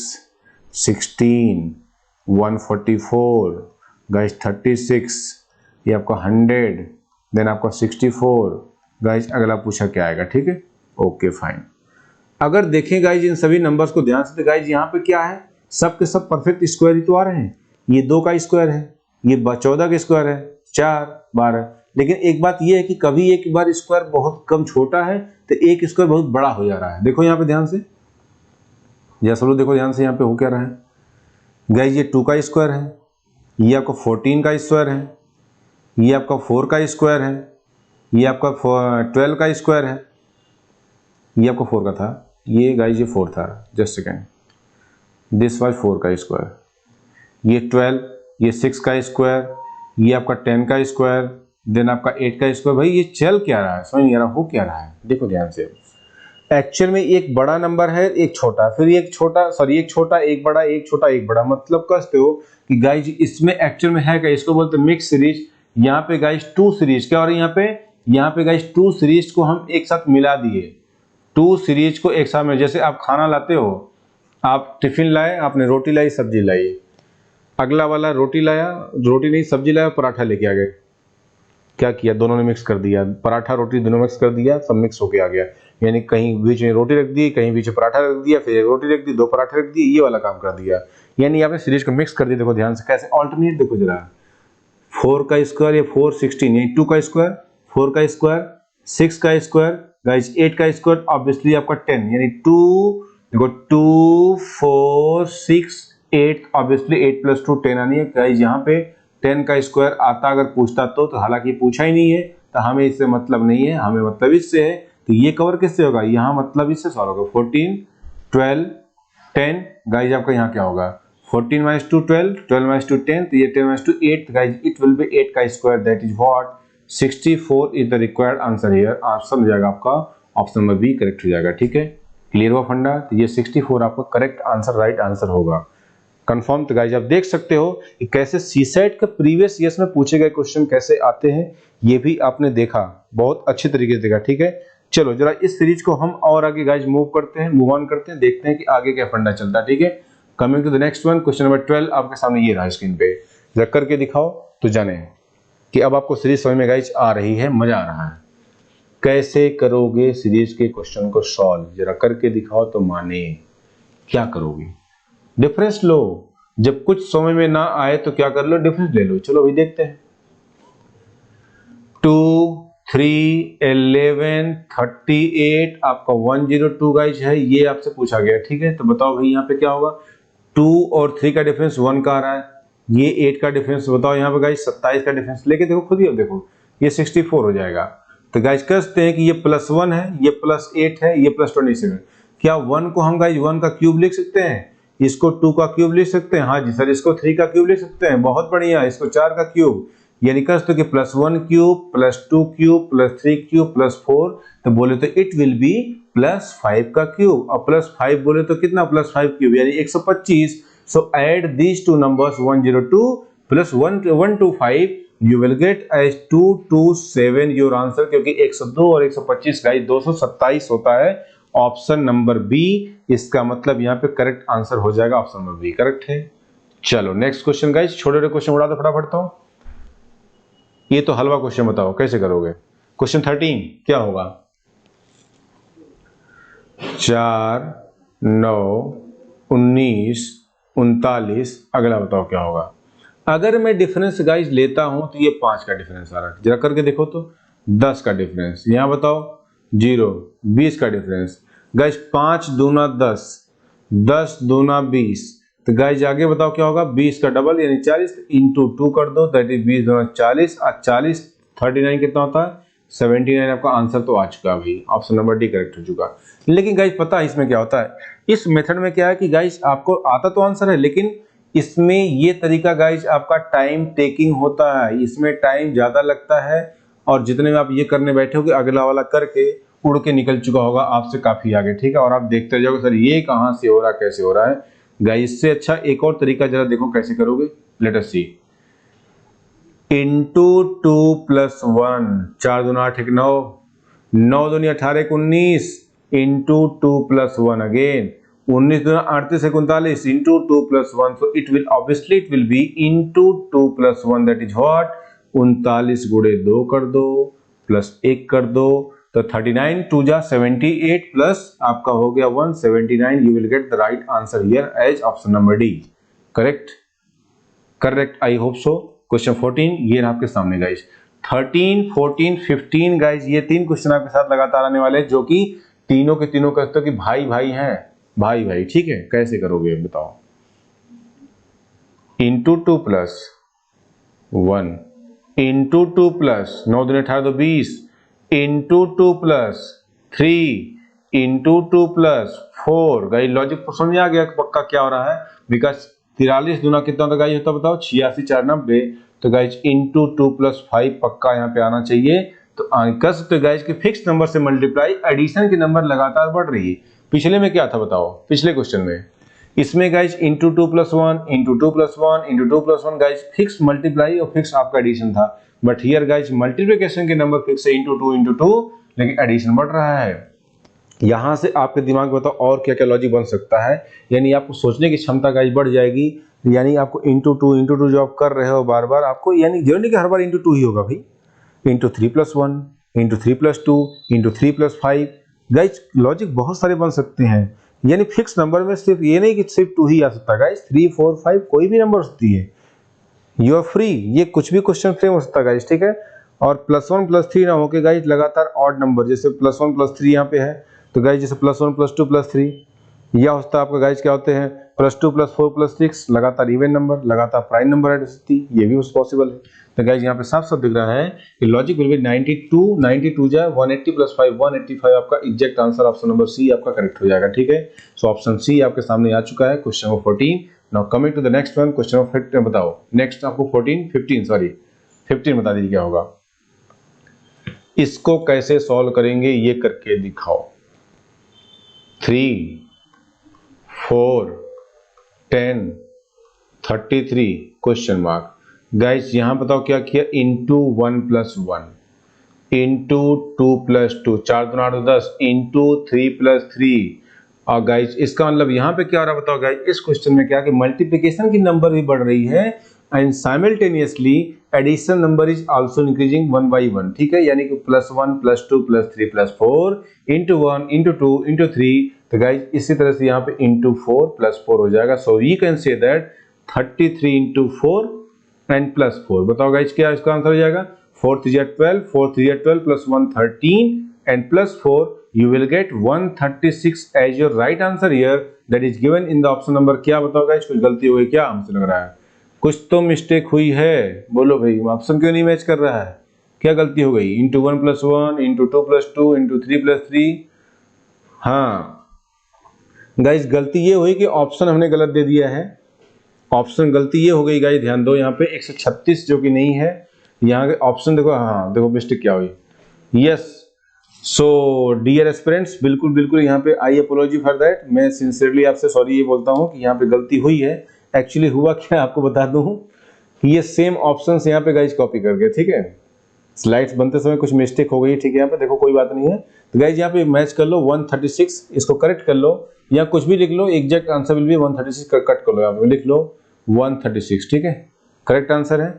16 144 गाइस 36, ये आपका 100, देन आपका 64 गाइस। अगला पूछा क्या आएगा, ठीक है, ओके फाइन। अगर देखें गाइज इन सभी नंबर्स को ध्यान से, तो गाइज यहाँ पे क्या है, सब के सब परफेक्ट स्क्वायर ही तो आ रहे हैं। ये 2 का स्क्वायर है, ये 14 का स्क्वायर है, 4 12। लेकिन एक बात ये है कि कभी एक बार स्क्वायर बहुत कम छोटा है तो एक स्क्वायर बहुत बड़ा हो जा रहा है। देखो यहाँ पे ध्यान से, या सब लोग देखो ध्यान से, यहाँ पे हो क्या रहा है गाइज, ये 2 का स्क्वायर है, ये आपका 14 का स्क्वायर है, ये आपका 4 का स्क्वायर है, ये आपका 12 का स्क्वायर है, ये आपका 4 का था, ये गाइज ये 4 था, जस्ट सेकेंड, दिस वाज 4 का स्क्वायर, ये 12, ये 6 का स्क्वायर, ये आपका 10 का स्क्वायर, देन आपका 8 का स्क्वायर। भाई ये चल क्या रहा है, समझ नहीं आ रहा हो क्या रहा है। देखो ध्यान से, एक्चुअल में एक बड़ा नंबर है एक छोटा, फिर एक छोटा, सॉरी एक छोटा एक बड़ा, एक छोटा एक बड़ा, मतलब कहते हो कि गाइज इसमें एक्चुअल में है क्या, इसको बोलते हैं मिक्स सीरीज। यहाँ पे गाइज 2 सीरीज क्या, और यहाँ पे गाइज 2 सीरीज को हम एक साथ मिला दिए, 2 सीरीज को एक साथ में, जैसे आप खाना लाते हो, आप टिफिन लाए, आपने रोटी लाई सब्जी लाई, अगला वाला रोटी लाया, रोटी नहीं सब्जी लाया, पराठा लेके आ गए, क्या किया, दोनों ने मिक्स कर दिया, पराठा रोटी दोनों मिक्स कर दिया, सब मिक्स होके आ गया। यानी कहीं बीच में रोटी रख दी, कहीं बीच में पराठा रख दिया, फिर रोटी रख दी, 2 पराठे रख दिए, ये वाला काम कर दिया। यानी आपने सीरीज को मिक्स कर दिया। देखो ध्यान से कैसे ऑल्टरनेट, देखो जरा, 4 का स्क्वायर, ये 4 16, यानी 2 का स्क्वायर, 4 का स्क्वायर, 6 का स्क्वायर, गाइस 8 का स्क्वायर, ऑब्वियसली आपका 10, यानी 2, देखो 2 4 6 8, ऑब्वियसली 8 + 2 10 आनी है गाइस। यहाँ पे 10 का स्क्वायर आता अगर पूछता तो हालांकि पूछा ही नहीं है, तो हमें इससे मतलब नहीं है, हमें मतलब इससे है। तो ये कवर किससे होगा, यहाँ मतलब इससे सॉल्व होगा, 14 12 10, गाइस आपका यहाँ क्या होगा, 14 - 2 12, 12 - 2 10, तो ये 10 - 2 8, गाइस इट विल बी 8 का square, that is what 64 is the required answer here. Answer हो जाएगा आपका ऑप्शन नंबर बी करेक्ट हो जाएगा। ठीक है, क्लियर हुआ फंडा, तो ये 64 आपका करेक्ट आंसर, राइट आंसर होगा, कंफर्म। तो गाइस आप देख सकते हो कि कैसे सीसेट के प्रीवियस ईयर्स में पूछे गए क्वेश्चन कैसे आते हैं, ये भी आपने देखा, बहुत अच्छी तरीके से देखा। ठीक है, चलो जरा इस सीरीज को हम और आगे गाइस मूव करते हैं, मूव ऑन करते हैं, देखते हैं कि आगे क्या फंडा चलता है। ठीक है, coming to the next one, question number 12 आपके सामने ये रहा स्क्रीन पे, जरा करके दिखाओ तो जाने कि अब आपको सीरीज समझ में गाइस आ रही है, मजा आ रहा है। कैसे करोगे सीरीज के क्वेश्चन को सॉल्व, जरा करके दिखाओ तो माने, क्या करोगे, डिफरेंस लो, जब कुछ समझ में ना आए तो क्या कर लो, डिफरेंस ले लो। चलो अभी देखते हैं, 2 3 11 38 आपका 102 गाइस है, ये आपसे पूछा गया। ठीक है, तो बताओ भाई यहाँ पे क्या होगा, 2 और 3 का डिफरेंस 1 का आ रहा है, ये 8 का डिफरेंस बताओ यहाँ पे गाइस 27 का डिफरेंस लेके देखो खुद ही, अब देखो ये 64 हो जाएगा। तो गाइस कहते हैं कि ये +1 है, ये +8 है, ये +27। क्या 1 को हम गाइस 1 का क्यूब लिख सकते हैं, इसको 2 का क्यूब लिख सकते हैं, हाँ जी सर, इसको 3 का क्यूब लिख सकते हैं, बहुत बढ़िया, इसको 4 का क्यूब, यानी कहते कि +1 क्यूब +2 क्यूब +3 क्यूब +4, तो बोले तो इट विल बी +5 का क्यूब, और +5 बोले तो कितना, +5 क्यूब यानी 125। सो add these two numbers 102 + 125, you will get as 227 your answer, क्योंकि 102 और 125 गाइस 227 होता है। ऑप्शन नंबर बी, इसका मतलब यहाँ पे करेक्ट आंसर हो जाएगा, ऑप्शन नंबर बी करेक्ट है। चलो नेक्स्ट क्वेश्चन गाइस, छोटे छोटे क्वेश्चन उड़ा दो फटाफट। तो ये तो हलवा क्वेश्चन, बताओ कैसे करोगे। क्वेश्चन 13 क्या होगा, 4 9 19 39, अगला बताओ क्या होगा। अगर मैं डिफरेंस गाइस लेता हूं तो ये 5 का डिफरेंस आ रहा है, जरा करके देखो तो, 10 का डिफरेंस, यहां बताओ 0, 20 का डिफरेंस, गाइस 5 दूना 10, 10 दूना 20, तो गाइस आगे बताओ क्या होगा, 20 का डबल यानी 40, इंटू 2 कर दो, दैट इज 20 दूना 40, और 40 39 कितना होता है 79, आपका आंसर तो आ चुका भाई, ऑप्शन नंबर डी करेक्ट हो चुका। लेकिन गाइस पता है इसमें क्या होता है, इस मेथड में क्या है कि गाइस आपको आता तो आंसर है, लेकिन इसमें ये तरीका गाइस आपका टाइम टेकिंग होता है, इसमें टाइम ज्यादा लगता है, और जितने में आप ये करने बैठे होगे अगला वाला करके उड़ के निकल चुका होगा आपसे काफी आगे। ठीक है, और आप देखते जाओगे सर ये कहां से हो रहा है, कैसे हो रहा है गाइस। इससे अच्छा एक और तरीका जरा देखो कैसे करोगे, लेट अस सी, इंटू 2 + 1, 4 दूना 8 1 9, 9 दूनी 18 1 19, इंटू 2 + 1 अगेन, 19 दूना 38 1 39, into 2 + 1, so it will obviously it will be into 2 + 1, that is what 39 गुणे 2 कर दो प्लस 1 कर दो, तो 39 2 जा 78 प्लस आपका हो गया 179, you will get the right answer here as option number D. Correct, correct, I hope so. Question 14 ये आपके सामने गाइज, 13 14 15 गाइज, ये 3 क्वेश्चन आपके साथ लगातार आने वाले हैं जो कि तीनों के तीनों कहते हो कि भाई भाई हैं, भाई भाई। ठीक है, कैसे करोगे बताओ। इंटू 2 प्लस 1 इंटू 2 प्लस 9 दूनी 18 तो 20 into 2 plus 3 into 2 plus 4। Guys logic समझ में आ गया पक्का क्या हो रहा है, बिकॉज 43 दूना कितना होता गाइज होता बताओ 86 4 90, तो गाइज इंटू 2 प्लस 5 पक्का यहाँ पे आना चाहिए। तो कर सकते गाइज कि फिक्स नंबर से मल्टीप्लाई, एडिशन की नंबर लगातार बढ़ रही है। पिछले में क्या था बताओ, पिछले क्वेश्चन में इसमें guys into 2 plus 1 into 2 plus 1 into 2 plus 1 guys fix multiply और फिक्स आपका एडिशन था, बट हियर गाइज मल्टीप्लिकेशन के नंबर फिक्स है इंटू 2, लेकिन एडिशन बढ़ रहा है। यहां से आपके दिमाग में बताओ और क्या क्या लॉजिक बन सकता है, यानी आपको सोचने की क्षमता गाइज बढ़ जाएगी। यानी आपको इंटू टू जो आप कर रहे हो बार बार, आपको यानी जरूरी नहीं कि हर बार इंटू 2 ही होगा भाई, into 3 plus 1 into 3 plus 2 into 3 plus 5। Guys logic बहुत सारे बन सकते हैं, यानी फिक्स नंबर में सिर्फ ये नहीं कि सिर्फ 2 ही आ सकता गाइज, 3 4 5 कोई भी नंबर हो सकती है, यू आर फ्री, ये कुछ भी क्वेश्चन फ्रेम हो सकता है गाइज। ठीक है, और प्लस 1 प्लस 3 ना होके गाइज लगातार ऑड नंबर, जैसे प्लस 1 प्लस 3 यहाँ पे है, तो गाइज जैसे प्लस 1 प्लस 2 प्लस 3, या होता है आपका गाइज क्या होते हैं प्लस 2 प्लस 4 प्लस 6, लगातार इवन नंबर, लगातार प्राइम नंबर ऐड हो सकती है, ये भी पॉसिबल है। तो गाइज यहाँ पे साफ साफ दिख रहा है कि लॉजिक विल बी 92 जाए 180 प्लस 5 185, आपका exact answer option number C आपका करेक्ट हो जाएगा। ठीक है, सो ऑप्शन सी आपके सामने आ चुका है question number 14। Now coming to the next one, question number 15 बताओ। नेक्स्ट आपको 15 बता दीजिए क्या होगा। इसको कैसे सॉल्व करेंगे ये करके दिखाओ। 3 4 10 33 क्वेश्चन मार्क। गाइस यहां बताओ क्या किया, into 1 plus 1 into 2 plus 2, 4 2 8 10 into 3 plus 3। और गाइस इसका मतलब यहां पे क्या हो रहा है बताओ गाइस, इस क्वेश्चन में क्या कि मल्टीप्लिकेशन की नंबर भी बढ़ रही है and simultaneously addition number is also increasing 1 by 1। ठीक है, यानी कि plus 1 plus 2 plus 3 plus 4 into 1 into 2 into 3, तो गाइज इसी तरह से यहाँ पे इंटू 4 प्लस 4 हो जाएगा। सो you can say that 33 into 4 and plus 4। बताओ गाइज क्या इसका आंसर हो जाएगा, 4 3 12 4 3 12 plus 1 13 and plus 4, you will get 136 as your right answer here that is given in the option number। क्या बताओ गाइज, कुछ गलती हो गई क्या, हमसे लग रहा है कुछ तो मिस्टेक हुई है, बोलो भाई ऑप्शन क्यों नहीं मैच कर रहा है, क्या गलती हो गई, into 1 plus 1 into 2 plus 2 into 3 plus 3। हाँ गाइज गलती ये हुई कि ऑप्शन हमने गलत दे दिया है, ऑप्शन गलती ये हो गई गाइज, ध्यान दो यहाँ पे 136 जो कि नहीं है, यहाँ के ऑप्शन देखो, हाँ देखो मिस्टेक क्या हुई। यस, सो डियर एस्पिरेंट्स, बिल्कुल बिल्कुल यहाँ पे आई अपोलॉजी फॉर दैट, मैं सिंसियरली आपसे सॉरी ये बोलता हूँ कि यहाँ पे गलती हुई है। एक्चुअली हुआ क्या आपको बता दूं कि ये सेम ऑप्शंस यहाँ पे गाइज कॉपी करके, ठीक है, स्लाइड्स बनते समय कुछ मिस्टेक हो गई। ठीक है, यहाँ पे देखो कोई बात नहीं है, तो गाइज यहाँ पे मैच कर लो 136, इसको करेक्ट कर लो या कुछ भी लिख लो, exact answer will be 136, cut कर लो, यहाँ पे लिख लो 136। ठीक है, करेक्ट आंसर है।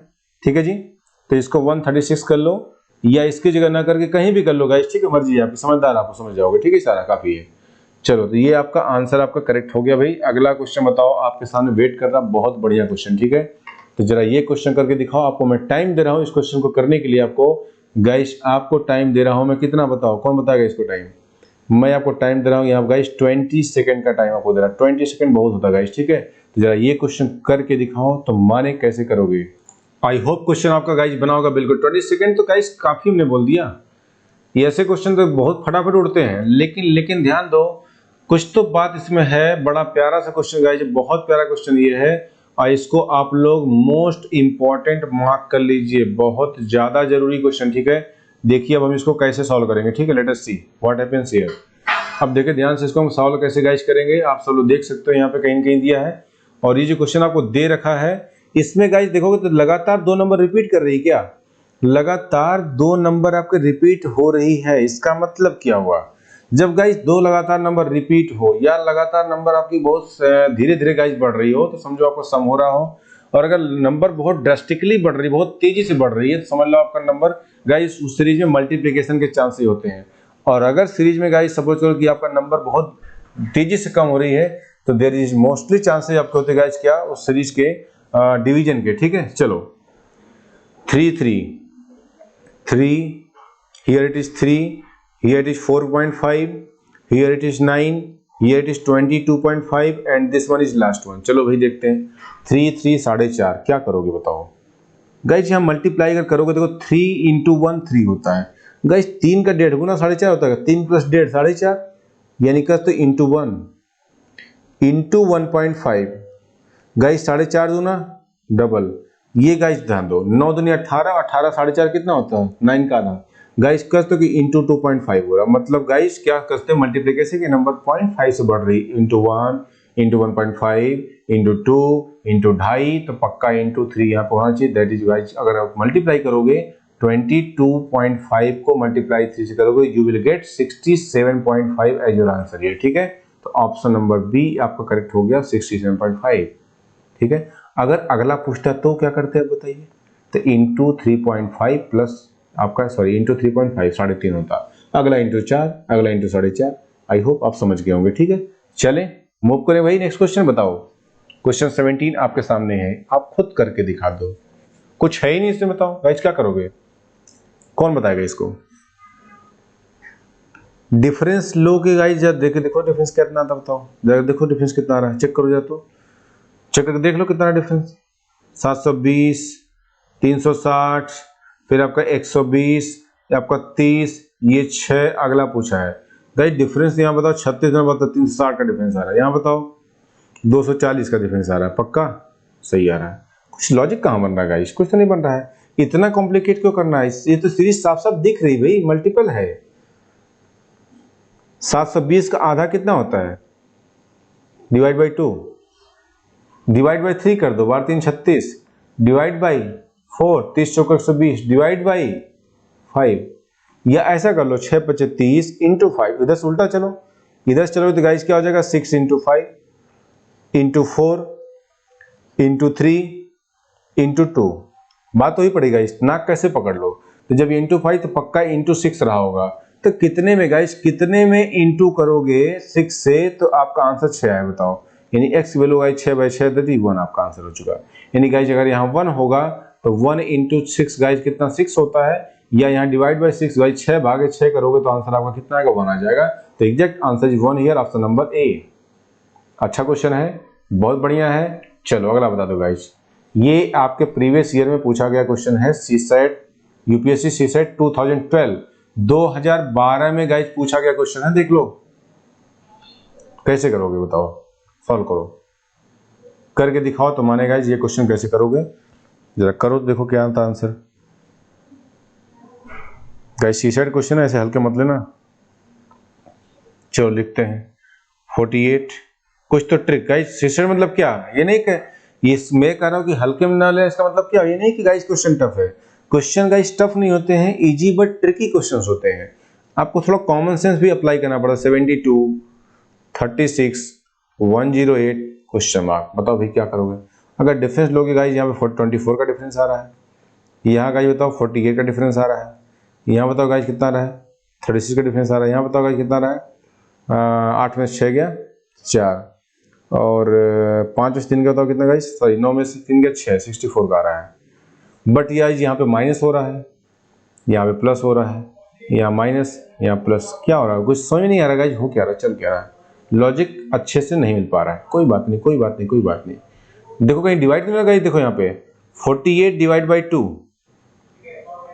ठीक है जी, तो इसको 136 कर लो या इसकी जगह ना करके कहीं भी कर लो गाइज, ठीक है, मर्जी है आपकी, समझदार आपको समझ जाओगे। ठीक है, सारा काफी है। चलो तो ये आपका आंसर आपका करेक्ट हो गया भाई। अगला क्वेश्चन बताओ, आपके सामने वेट कर रहा, बहुत बढ़िया क्वेश्चन। ठीक है, तो जरा ये क्वेश्चन करके दिखाओ, आपको मैं टाइम दे रहा हूँ इस क्वेश्चन को करने के लिए, आपको गाइस आपको टाइम दे रहा हूँ मैं, कितना बताओ, कौन बताएगा इसको टाइम, मैं आपको टाइम दे रहा हूँ यहाँ गाइस 20 सेकंड का टाइम आपको दे रहा है। 20 सेकंड बहुत होता है गाइस। ठीक है, तो जरा ये क्वेश्चन करके दिखाओ, तो माने कैसे करोगे। आई होप क्वेश्चन आपका गाइस बना होगा बिल्कुल। 20 सेकंड तो गाइस काफी हमने बोल दिया, ये ऐसे क्वेश्चन तो बहुत फटाफट उड़ते हैं, लेकिन ध्यान दो कुछ तो बात इसमें है। बड़ा प्यारा सा क्वेश्चन गाइस, बहुत प्यारा क्वेश्चन ये है, और इसको आप लोग मोस्ट इंपॉर्टेंट मार्क कर लीजिए, बहुत ज्यादा जरूरी क्वेश्चन। ठीक है, देखिए अब हम इसको कैसे सॉल्व करेंगे। ठीक है, late us see what happens here. अब देखिए ध्यान से, इसको हम सॉल्व कैसे गाइस करेंगे, आप सब लोग देख सकते हो यहाँ पे कहीं न कहीं दिया है, और ये जो क्वेश्चन आपको दे रखा है इसमें गाइस देखोगे तो लगातार 2 नंबर रिपीट कर रही है। क्या लगातार 2 नंबर आपके रिपीट हो रही है, इसका मतलब क्या हुआ, जब गाइस 2 लगातार नंबर रिपीट हो या लगातार नंबर आपकी बहुत धीरे धीरे गाइस बढ़ रही हो, तो समझो आपको सम हो रहा हो, और अगर नंबर बहुत ड्रास्टिकली बढ़ रही, बहुत तेजी से बढ़ रही है, तो समझ लो आपका नंबर गाइस उस सीरीज में मल्टीप्लिकेशन के चांसेस होते हैं। और अगर सीरीज में गाइस सपोज करो कि आपका नंबर बहुत तेजी से कम हो रही है तो देयर इज मोस्टली चांसेस आपके होते गाइस क्या उस सीरीज के डिवीजन के। ठीक है, चलो 3 3 3, here it is 3, here it is 4.5, here it is 9, here it is 22.5 and this one is last one। चलो भाई देखते हैं 3 3 4.5 क्या करोगे बताओ गाइस। यहाँ मल्टीप्लाई अगर करोगे देखो 3 इंटू 1 3 होता है गाइस, 3 का 1.5 गुना 4.5 होता है, 3 प्लस 1.5 4.5 यानी का तो इंटू 1 इंटू 1.5 गाइस 4.5 दूना डबल। ये गाइस ध्यान दो 9 दूनी 18, 18 4.5 कितना होता है 9 का आधा गाइस। कसते कि इंटू 2.5 हो रहा, मतलब गाइस क्या करते हैं मल्टीप्लिकेशन के नंबर 0.5 से बढ़ रही, इंटू 1 इंटू 1.5 इंटू 2 इंटू 2.5 तो पक्का इंटू 3 यहाँ पे होना चाहिए। दैट इज गाइस अगर आप मल्टीप्लाई करोगे 22.5 को मल्टीप्लाई 3 से करोगे you will get 67.5 as your answer ये। ठीक है, तो ऑप्शन नंबर बी आपका करेक्ट हो गया 67.5। ठीक है, अगर अगला पूछता तो क्या करते हैं बताइए, तो इंटू 3.5 प्लस आपका सॉरी इंटू 3.5 3.5 होता, अगला इंटू 4, अगला इंटू 4.5। आई होप आप समझ गए होंगे। ठीक है, चलें मूव करें भाई नेक्स्ट क्वेश्चन। बताओ क्वेश्चन 17 आपके सामने है, आप खुद करके दिखा दो, कुछ है ही नहीं इसमें, बताओ गाइस क्या करोगे, कौन बताएगा इसको। डिफरेंस लो के गाइस जरा देखे देखो डिफरेंस कितना आता बताओ, जरा देखो डिफरेंस कितना आ रहा है, चेक करो जरा, तो चेक करके देख लो कितना डिफरेंस। 720, 360, फिर आपका 120, आपका 30, ये 6 अगला पूछा है गाइस। डिफरेंस यहाँ बताओ 36 में बताओ 360 का डिफरेंस आ रहा है, यहाँ बताओ 240 का डिफरेंस आ रहा है, पक्का सही आ रहा है। कुछ लॉजिक कहाँ बन रहा है गाइस, कुछ तो नहीं बन रहा है, इतना कॉम्प्लिकेट क्यों करना है, ये तो सीरीज साफ साफ दिख रही भाई मल्टीपल है। 720 का आधा कितना होता है, डिवाइड बाई 2, डिवाइड बाई 3 कर दो, 12 3 36, डिवाइड बाई 4, 30 चौका 120, डिवाइड बाई 5, या ऐसा कर लो 6 25 30 इंटू 5, इधर से उल्टा चलो, इधर से चलो तो गाइस क्या हो जाएगा 6 इंटू 5 इंटू 4 इंटू 3 इंटू 2। बात तो ही पड़ेगा इस नाक कैसे पकड़ लो, तो जब इंटू 5 तो पक्का इंटू 6 रहा होगा, तो कितने में गाइस, कितने में इंटू करोगे 6 से तो आपका आंसर 6 है बताओ, यानी x की वैल्यू गाइस 6/6 देती 1 आपका आंसर हो चुका। यानी गाइस अगर यहाँ 1 होगा तो 1 इंटू 6 गाइस कितना 6 होता है, या यहाँ डिवाइड बाई 6 गाइस 6/6 करोगे तो आंसर आपका कितना आएगा 1 आ जाएगा। तो exact answer is 1 here, option number A. अच्छा क्वेश्चन है, बहुत बढ़िया है। चलो अगला बता दो गाइस, ये आपके प्रीवियस ईयर में पूछा गया क्वेश्चन है, सीसेट यूपीएससी सीसेट 2012 में गाइस पूछा गया क्वेश्चन है, देख लो कैसे करोगे बताओ, सॉल्व करो, करके दिखाओ तो माने गाइस ये क्वेश्चन कैसे करोगे, जरा करो तो देखो क्या आता आंसर। गाइस सीसेट क्वेश्चन है, ऐसे हल्के मत लेना। चलो लिखते हैं 48, कुछ तो ट्रिक गाइस। सीसेट मतलब क्या, ये नहीं कि ये मैं कह रहा हूं कि हल्के में ना ले, इसका मतलब क्या, ये नहीं कि गाइस क्वेश्चन टफ है। क्वेश्चन गाइस टफ नहीं होते हैं, इजी बट ट्रिकी क्वेश्चंस होते हैं, आपको थोड़ा कॉमन सेंस भी अप्लाई करना पड़ता है। 72, 36, 108 क्वेश्चन मार्क, बताओ भाई क्या करोगे। अगर डिफरेंस लोगे गाइस, यहाँ पे 24 का डिफरेंस आ रहा है, यहाँ गाइस बताओ 48 का डिफरेंस आ रहा है, यहाँ बताओ गाइस कितना आ रहा है 36 का डिफरेंस आ रहा है, यहाँ बताओ गाइस कितना आ रहा है 8 में से 6 गया 4, और 5 में से 3 का बताओ कितना गाइस, सॉरी 9 में से 3 गया 6, 64 का आ रहा है। बट यहाँ पे माइनस हो रहा है, यहाँ पे प्लस हो रहा है, यहाँ माइनस यहाँ प्लस, क्या हो रहा है कुछ समझ नहीं आ रहा गाइस, हो क्या रहा है, चल क्या रहा है, लॉजिक अच्छे से नहीं मिल पा रहा है। कोई बात नहीं कोई बात नहीं कोई बात नहीं, देखो कहीं डिवाइड नहीं लगा, देखो यहाँ पे 48 डिवाइड बाई 2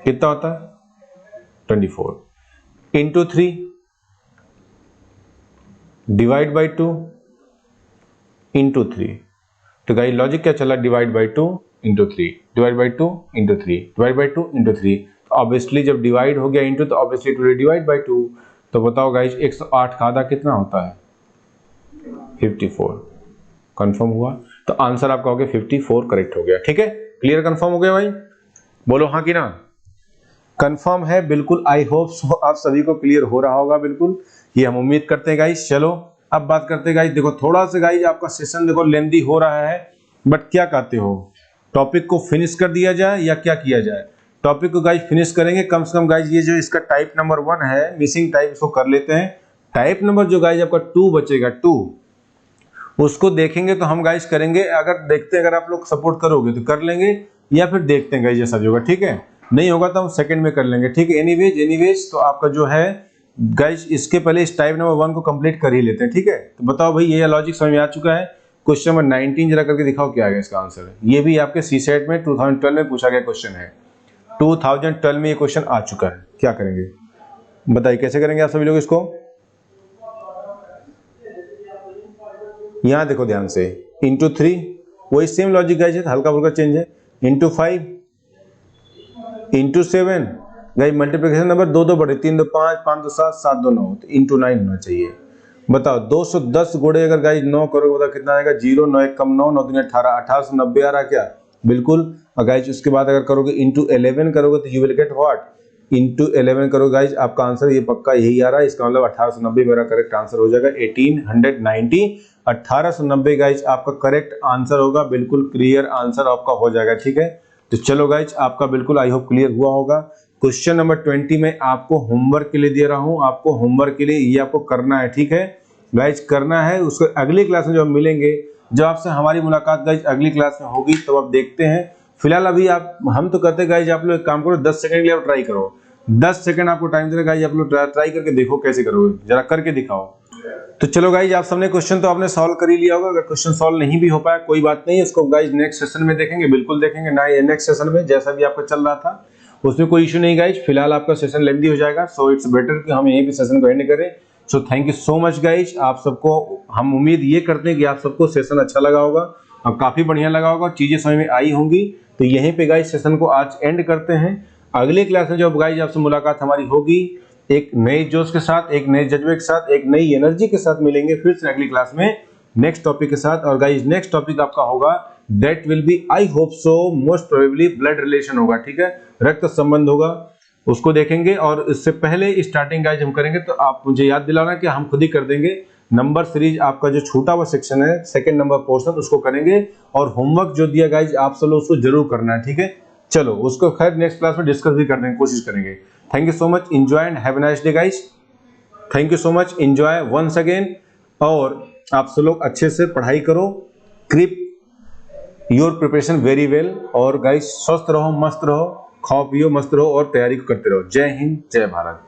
कितना होता है 24, इंटू 3 डिवाइड बाई 2 इंटू 3। तो गाइस लॉजिक क्या चला, divide by 2 into 3, divide by 2 into 3, divide by 2 into 3। तो ऑब्वियसली जब डिवाइड हो गया इंटू, तो ऑब्वियसली टू डिवाइड बाई 2। तो बताओ गाइस 108 का आधा कितना होता है 54, कंफर्म हुआ। तो आंसर आपका हो गया 54 करेक्ट हो गया। ठीक है, क्लियर कंफर्म हो गया भाई, बोलो हाँ कि ना, कंफर्म है बिल्कुल। आई होप सो आप सभी को क्लियर हो रहा होगा, बिल्कुल ये हम उम्मीद करते हैं गाइस। चलो अब बात करते हैं गाइस, देखो थोड़ा सा गाइस आपका सेशन देखो लेंदी हो रहा है, बट क्या कहते हो टॉपिक को फिनिश कर दिया जाए या क्या किया जाए, टॉपिक को गाइज फिनिश करेंगे। कम से कम गाइज ये जो इसका टाइप नंबर 1 है मिसिंग टाइप, इसको कर लेते हैं। टाइप नंबर जो गाइज आपका 2 बचेगा, 2 उसको देखेंगे तो हम गाइज करेंगे। अगर देखते हैं, अगर आप लोग सपोर्ट करोगे तो कर लेंगे, या फिर देखते हैं गाइज जैसा भी होगा, ठीक है। नहीं होगा तो हम सेकंड में कर लेंगे, ठीक है। एनीवेज तो आपका जो है गाइज इसके पहले इस टाइप नंबर 1 को कंप्लीट कर ही लेते हैं, ठीक है। तो बताओ भाई, ये लॉजिक समझ में आ चुका है। क्वेश्चन नंबर 19 जरा करके दिखाओ क्या है इसका आंसर। ये भी आपके सीसेट में 2012 में पूछा गया क्वेश्चन है। 2012 में ये क्वेश्चन आ चुका है। क्या करेंगे बताइए, कैसे करेंगे आप सभी लोग इसको। यहां देखो ध्यान से, इंटू 3 वही सेम लॉजिक गाइज है, हल्का फुल्का चेंज है। Into 5 into 7 guys multiplication number 2 2 बढ़े, 3 2 5 5 2 7 7 2 9, तो इंटू 9 होना चाहिए। बताओ 210 गुणे अगर गाइज 9 करोगे बताओ कितना आएगा। 0 9 1 कम 9 9 3 18 1890 आ रहा क्या, बिल्कुल। और गाइज उसके बाद अगर करोगे इंटू 11 करोगे तो you will get what, into 11 करोगे गाइज आपका आंसर ये पक्का यही आ रहा है। इसका मतलब 1890 मेरा करेक्ट आंसर हो जाएगा। 1890 1890 गाइज आपका करेक्ट आंसर होगा, बिल्कुल क्लियर आंसर आपका हो जाएगा, ठीक है। तो चलो गाइज आपका बिल्कुल आई होप क्लियर हुआ होगा। क्वेश्चन नंबर 20 में आपको होमवर्क के लिए दे रहा हूं, आपको होमवर्क के लिए ये आपको करना है, ठीक है गाइज, करना है। उसको अगली क्लास में जब मिलेंगे, जब आपसे हमारी मुलाकात गाइज अगली क्लास में होगी तो आप देखते हैं। फिलहाल अभी आप, हम तो कहते हैं गाइज आप लोग एक काम करो, 10 सेकंड के लिए आप ट्राई करो। 10 सेकंड आपको टाइम देना गाइज, आप लोग ट्राई करके देखो कैसे करोगे, जरा करके दिखाओ। तो चलो गाइज आप सबने क्वेश्चन तो आपने सॉल्व कर ही लिया होगा। अगर क्वेश्चन सॉल्व नहीं भी हो पाया कोई बात नहीं, इसको गाइज नेक्स्ट सेशन में देखेंगे, बिल्कुल देखेंगे ना, ये नेक्स्ट सेशन में जैसा भी आपका चल रहा था उसमें कोई इशू नहीं गाइज। फिलहाल आपका सेशन लेंथी हो जाएगा, सो इट्स बेटर कि हम यहीं पे सेशन को एंड करें। So thank you so much guys, आप सबको हम उम्मीद ये करते हैं कि आप सबको सेशन अच्छा लगा होगा और काफी बढ़िया लगा होगा, चीजें समझ में आई होंगी। तो यहीं पे गाइज सेशन को आज एंड करते हैं। अगले क्लास में जब गाइज आपसे मुलाकात हमारी होगी, एक नए जोश के साथ, एक नए जज्बे के साथ, एक नई एनर्जी के साथ मिलेंगे फिर से अगली क्लास में नेक्स्ट टॉपिक के साथ। और गाइज नेक्स्ट टॉपिक आपका होगा, that will be I hope so most probably blood relation होगा, ठीक है, रक्त संबंध होगा, उसको देखेंगे। और इससे पहले स्टार्टिंग गाइज हम करेंगे तो आप मुझे याद दिलाना कि हम खुद ही कर देंगे। नंबर सीरीज आपका जो छूटा हुआ सेक्शन है, सेकंड नंबर पोर्शन, उसको करेंगे। और होमवर्क जो दिया गाइज आप सब लोग उसको जरूर करना है, ठीक है। चलो उसको खैर नेक्स्ट क्लास में डिस्कस भी करने की कोशिश करेंगे। Thank you so much, enjoy and have a nice day guys. Thank you so much, enjoy once again. और आप सब लोग अच्छे से पढ़ाई करो, keep your preparation very well. और गाइज स्वस्थ रहो, मस्त रहो, खाओ पियो, मस्त रहो और तैयारी करते रहो। जय हिंद, जय भारत।